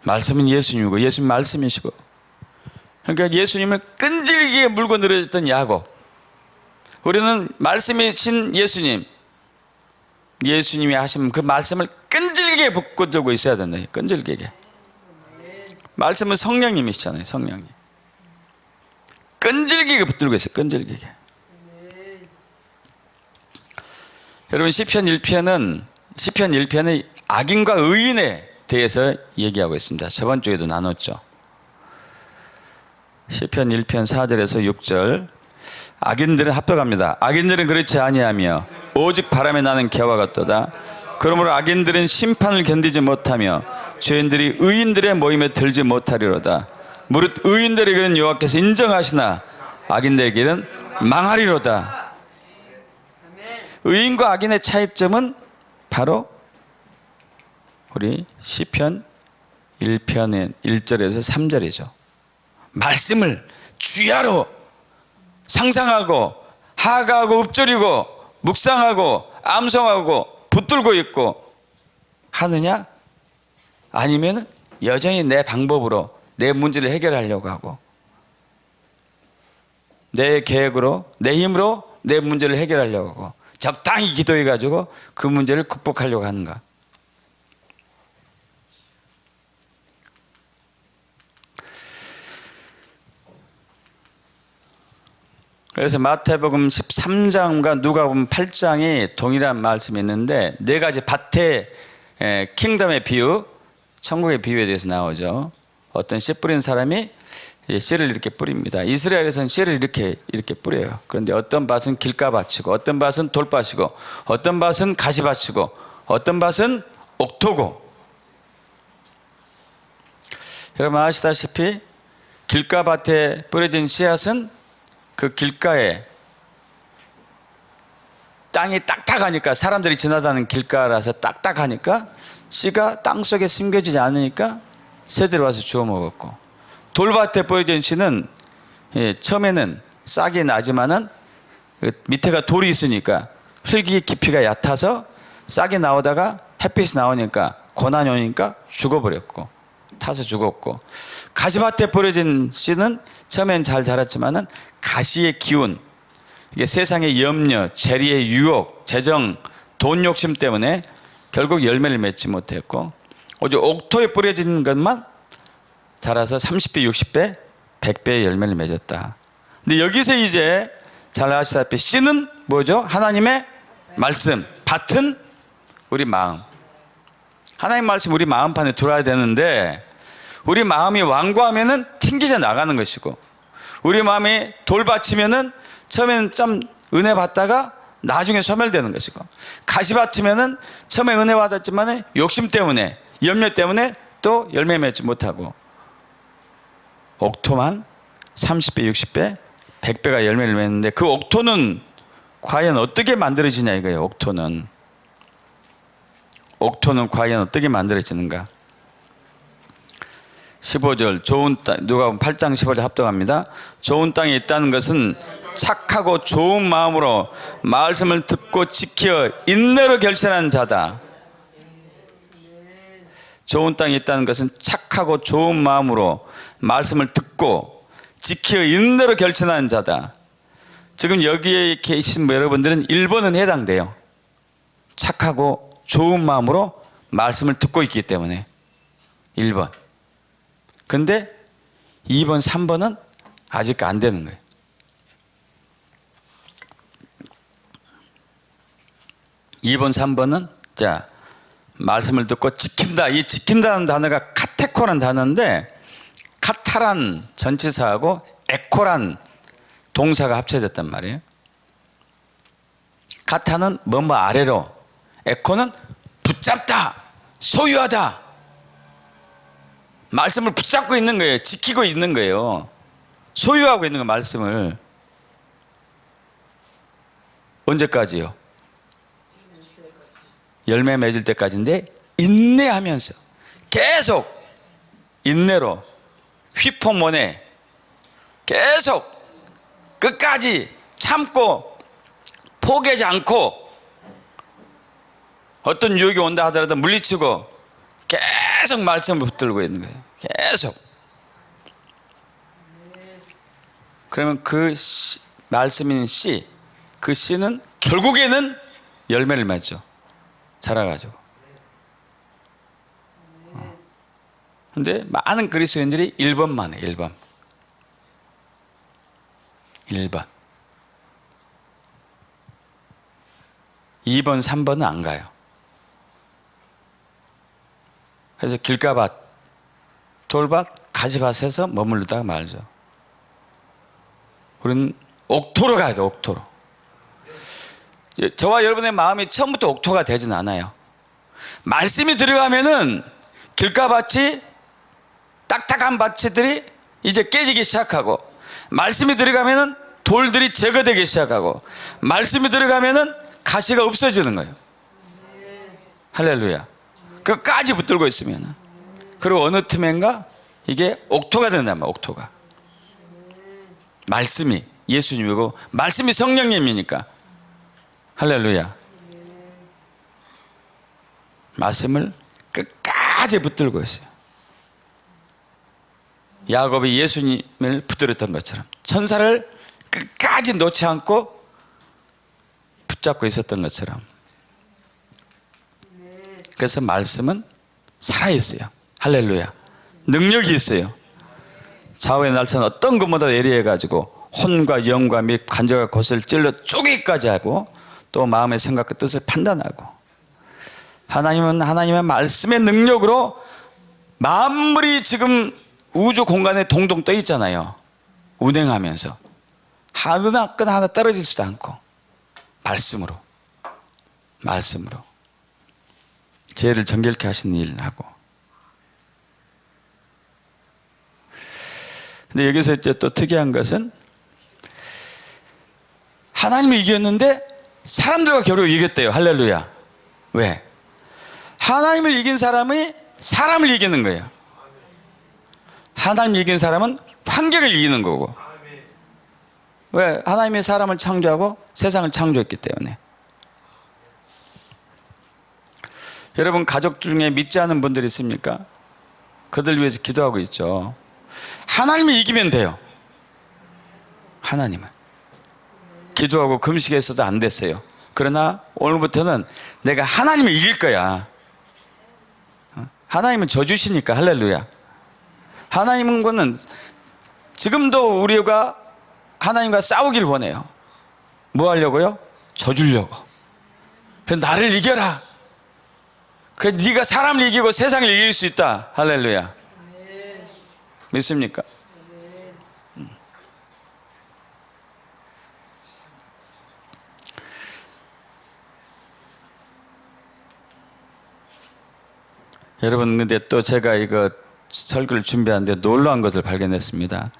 말씀은 예수님이고 예수님 말씀이시고, 그러니까 예수님을 끈질기게 물고 늘어졌던 야곱, 우리는 말씀이신 예수님이 하신 그 말씀을 끈질기게 붙고 들고 있어야 된다. 끈질기게. 말씀은 성령님이시잖아요. 성령님 끈질기게 붙들고 있어요. 끈질기게. 여러분, 시편 1편의 악인과 의인에 대해서 얘기하고 있습니다. 저번 주에도 나눴죠. 시편 1편 4절에서 6절, 악인들은 합독합니다. 악인들은 그렇지 아니하며 오직 바람에 나는 개와 같도다. 그러므로 악인들은 심판을 견디지 못하며 죄인들이 의인들의 모임에 들지 못하리로다. 무릇 의인들에게는 여호와께서 인정하시나 악인들에게는 망하리로다. 의인과 악인의 차이점은 바로 우리 시편 1편의 1절에서 3절이죠. 말씀을 주야로 상상하고 하가하고 읊조리고 묵상하고 암송하고 붙들고 있고 하느냐, 아니면 여전히 내 방법으로 내 문제를 해결하려고 하고 내 계획으로 내 힘으로 내 문제를 해결하려고 하고 적당히 기도해 가지고 그 문제를 극복하려고 하는가. 그래서 마태복음 13장과 누가복음 8장이 동일한 말씀이 있는데 네 가지 밭의 킹덤의 비유, 천국의 비유에 대해서 나오죠. 어떤 씨 뿌린 사람이 씨를 이렇게 뿌립니다. 이스라엘에서는 씨를 이렇게 뿌려요. 그런데 어떤 밭은 길가밭이고 어떤 밭은 돌밭이고 어떤 밭은 가시밭이고 어떤 밭은 옥토고. 여러분 아시다시피 길가밭에 뿌려진 씨앗은 그 길가에 땅이 딱딱하니까, 사람들이 지나다니는 길가라서 딱딱하니까 씨가 땅속에 심겨지지 않으니까 새들이 와서 주워 먹었고, 돌밭에 뿌려진 씨는 처음에는 싹이 나지만은 밑에가 돌이 있으니까 흙이 깊이가 얕아서 싹이 나오다가 햇빛이 나오니까 고난이 오니까 죽어버렸고, 타서 죽었고, 가시밭에 뿌려진 씨는 처음엔 잘 자랐지만은 가시의 기운, 이게 세상의 염려, 재리의 유혹, 재정, 돈 욕심 때문에 결국 열매를 맺지 못했고, 오직 옥토에 뿌려진 것만 자라서 30배, 60배, 100배의 열매를 맺었다. 근데 여기서 이제 잘 아시다시피 씨는 뭐죠? 하나님의 말씀, 밭은 우리 마음. 하나님 말씀 우리 마음판에 들어와야 되는데 우리 마음이 완고하면은 튕기져 나가는 것이고, 우리 마음이 돌밭이면은 처음에는 좀 은혜 받다가 나중에 소멸되는 것이고, 가시밭이면은 처음에 은혜 받았지만 욕심 때문에 염려 때문에 또 열매 맺지 못하고, 옥토만 30배, 60배, 100배가 열매를 맺는데 그 옥토는 과연 어떻게 만들어지냐 이거예요. 옥토는 과연 어떻게 만들어지는가. 15절, 좋은 땅, 누가복음 8장 15절 합독합니다. 좋은 땅에 있다는 것은 착하고 좋은 마음으로 말씀을 듣고 지켜 인내로 결실하는 자다. 좋은 땅에 있다는 것은 착하고 좋은 마음으로 말씀을 듣고 지켜 인내로 결실하는 자다. 지금 여기에 계신 여러분들은 1번은 해당돼요. 착하고 좋은 마음으로 말씀을 듣고 있기 때문에 1번. 근데 2번, 3번은 아직 안 되는 거예요. (2번) (3번은) 자, 말씀을 듣고 지킨다. 이 지킨다는 단어가 카테코라는 단어인데, 카타란 전치사하고 에코란 동사가 합쳐졌단 말이에요. 카타는 뭐뭐 아래로, 에코는 붙잡다, 소유하다. 말씀을 붙잡고 있는 거예요. 지키고 있는 거예요. 소유하고 있는 거예요. 말씀을. 언제까지요? 열매 맺을 때까지인데, 인내하면서 계속 인내로 휘포모네 계속 끝까지 참고 포기하지 않고, 어떤 유혹이 온다 하더라도 물리치고 계속 말씀을 붙들고 있는 거예요. 계속. 그러면 그 말씀인 씨, 그 씨는 결국에는 열매를 맺죠. 자라가지고. 근데 많은 그리스도인들이 1번만 해. 1번. 2번, 3번은 안 가요. 그래서 길가밭, 돌밭, 가지밭에서 머무르다가 말죠. 우리는 옥토로 가야 돼. 옥토로. 저와 여러분의 마음이 처음부터 옥토가 되진 않아요. 말씀이 들어가면은 길가밭이 딱딱한 밭들이 이제 깨지기 시작하고, 말씀이 들어가면은 돌들이 제거되기 시작하고, 말씀이 들어가면은 가시가 없어지는 거예요. 할렐루야. 그까지 붙들고 있으면, 그리고 어느 틈엔가 이게 옥토가 된단 말이야. 옥토가. 말씀이 예수님이고 말씀이 성령님이니까. 할렐루야. 말씀을 끝까지 붙들고 있어요. 야곱이 예수님을 붙들었던 것처럼 천사를 끝까지 놓지 않고 붙잡고 있었던 것처럼. 그래서 말씀은 살아있어요. 할렐루야. 능력이 있어요. 좌우의 날선 어떤 것보다 예리해가지고 혼과 영과 및 관절과 곳을 찔러 쪼개기까지 하고, 또 마음의 생각과 뜻을 판단하고. 하나님은 하나님의 말씀의 능력으로 만물이 지금 우주 공간에 동동 떠 있잖아요. 운행하면서 하나 떨어지지도 않고, 말씀으로 죄를 정결케 하시는 일을 하고. 근데 여기서 이제 또 특이한 것은, 하나님을 이겼는데 사람들과 겨루 이겼대요. 할렐루야. 왜? 하나님을 이긴 사람이 사람을 이기는 거예요. 하나님을 이긴 사람은 환경을 이기는 거고. 왜? 하나님이 사람을 창조하고 세상을 창조했기 때문에. 여러분 가족 중에 믿지 않는 분들이 있습니까? 그들 위해서 기도하고 있죠. 하나님을 이기면 돼요. 하나님을. 기도하고 금식했어도 안 됐어요. 그러나 오늘부터는 내가 하나님을 이길 거야. 하나님은 져주시니까. 할렐루야. 하나님은 거는 지금도 우리가 하나님과 싸우길 원해요. 뭐 하려고요? 져주려고. 그래서 나를 이겨라. 그래, 네가 사람을 이기고 세상을 이길 수 있다. 할렐루야. 믿습니까? 여러분, 근데 또 제가 이거 설교를 준비하는데 놀라운 것을 발견했습니다.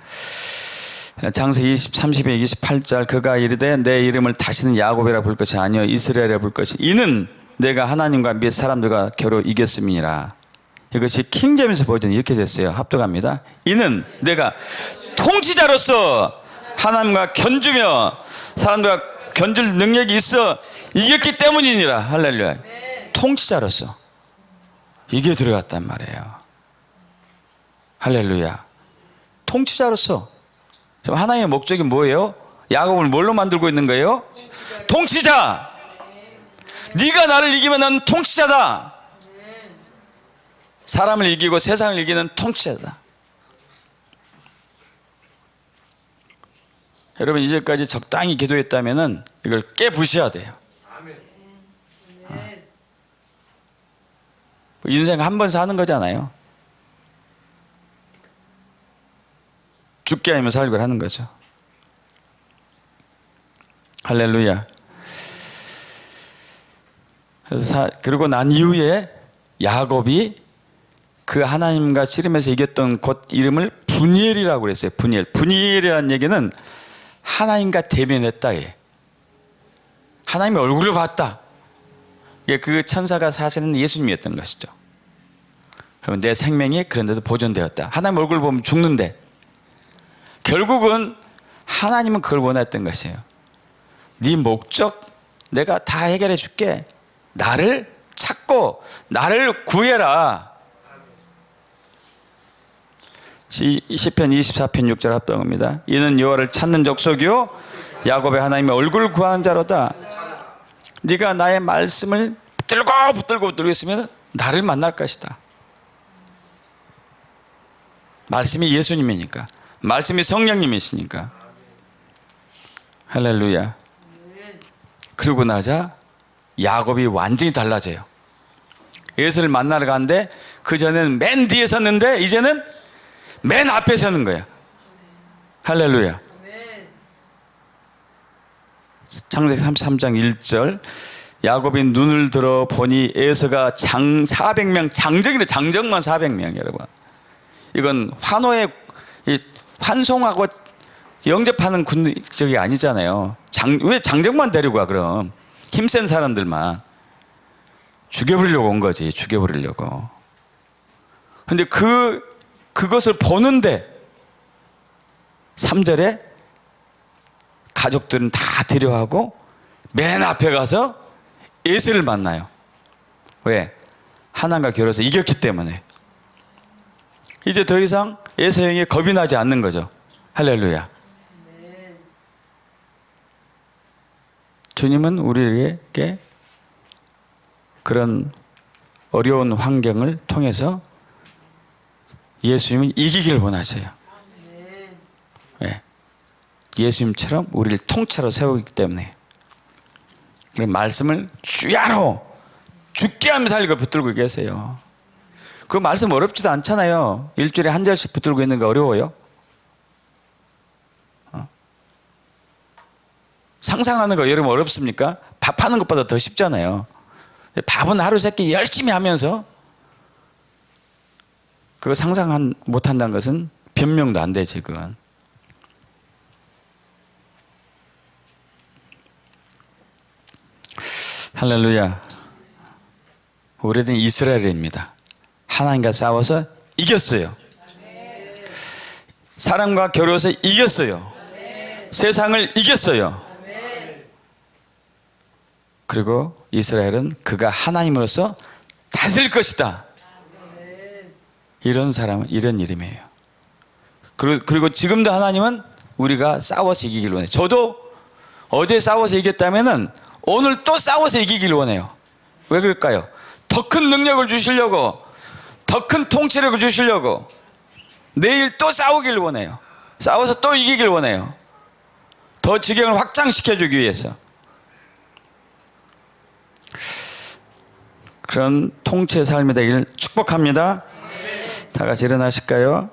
창세기 30장 28절, 그가 이르되 내 이름을 다시는 야곱이라 부를 것이 아니요 이스라엘이라 부를 것이, 이는 내가 하나님과 및 사람들과 겨루 이겼음이니라. 이것이 킹제임스 버전 이렇게 됐어요. 합독합니다. 이는 내가 통치자로서 하나님과 견주며 사람들과 견줄 능력이 있어 이겼기 때문이니라. 할렐루야. 통치자로서 이게 들어갔단 말이에요. 할렐루야. 통치자로서. 하나님의 목적이 뭐예요? 야곱을 뭘로 만들고 있는 거예요? 통치자. 네가 나를 이기면 나는 통치자다. 사람을 이기고 세상을 이기는 통치자다. 여러분 이제까지 적당히 기도했다면 이걸 깨부셔야 돼요. 인생 한 번 사는 거잖아요. 죽게 하면 살기를 하는 거죠. 할렐루야. 그래서 그러고 난 이후에 야곱이 그 하나님과 씨름에서 이겼던 곳 이름을 분이엘이라고 그랬어요. 분이엘이라는 얘기는 하나님과 대면했다. 하나님의 얼굴을 봤다. 그 천사가 사실은 예수님이었던 것이죠. 그러면 내 생명이 그런데도 보존되었다. 하나님 얼굴을 보면 죽는데 결국은 하나님은 그걸 원했던 것이에요. 네 목적 내가 다 해결해 줄게. 나를 찾고 나를 구해라. 시편 24편 6절 합동입니다. 이는 여호와를 찾는 족속이요 야곱의 하나님의 얼굴을 구하는 자로다. 네가 나의 말씀을 붙들고 있으면 나를 만날 것이다. 말씀이 예수님이니까, 말씀이 성령님이시니까. 할렐루야. 그러고 나자 야곱이 완전히 달라져요. 에서를 만나러 가는데 그전에는 맨 뒤에 섰는데 이제는 맨 앞에 서는 거야. 할렐루야. 창세기 33장 1절 야곱이 눈을 들어 보니 에서가 400명, 장정만 400명. 여러분, 이건 환호에 환송하고 영접하는 적이 아니잖아요. 왜 장정만 데리고 와? 그럼 힘센 사람들만 죽여버리려고 온 거지. 죽여버리려고. 근데 그것을 보는데 3절에 가족들은 다 데려가고 맨 앞에 가서 에서를 만나요. 왜? 하나님과 겨루어서 이겼기 때문에. 이제 더 이상 에서 형이 겁이 나지 않는 거죠. 할렐루야. 주님은 우리에게 그런 어려운 환경을 통해서 예수님을 이기기를 원하셔요. 네. 예수님처럼 우리를 통째로 세우기 때문에. 그런 말씀을 주야로 죽게 하면서 살고 붙들고 계세요. 그 말씀 어렵지도 않잖아요. 일주일에 한 절씩 붙들고 있는 거 어려워요? 상상하는 거 여러분 어렵습니까? 밥하는 것보다 더 쉽잖아요. 밥은 하루 세끼 열심히 하면서 그거 상상 못한다는 것은 변명도 안 돼. 지금 할렐루야. 오래된 이스라엘입니다. 하나님과 싸워서 이겼어요. 사람과 겨루어서 이겼어요. 세상을 이겼어요. 그리고 이스라엘은 그가 하나님으로서 다스릴 것이다. 이런 사람은 이런 이름이에요. 그리고 지금도 하나님은 우리가 싸워서 이기길 원해요. 저도 어제 싸워서 이겼다면은 오늘 또 싸워서 이기길 원해요. 왜 그럴까요? 더 큰 능력을 주시려고, 더 큰 통치력을 주시려고 내일 또 싸우길 원해요. 싸워서 또 이기길 원해요. 더 지경을 확장시켜주기 위해서. 그런 통치의 삶이 되기를 축복합니다. 다 같이 일어나실까요?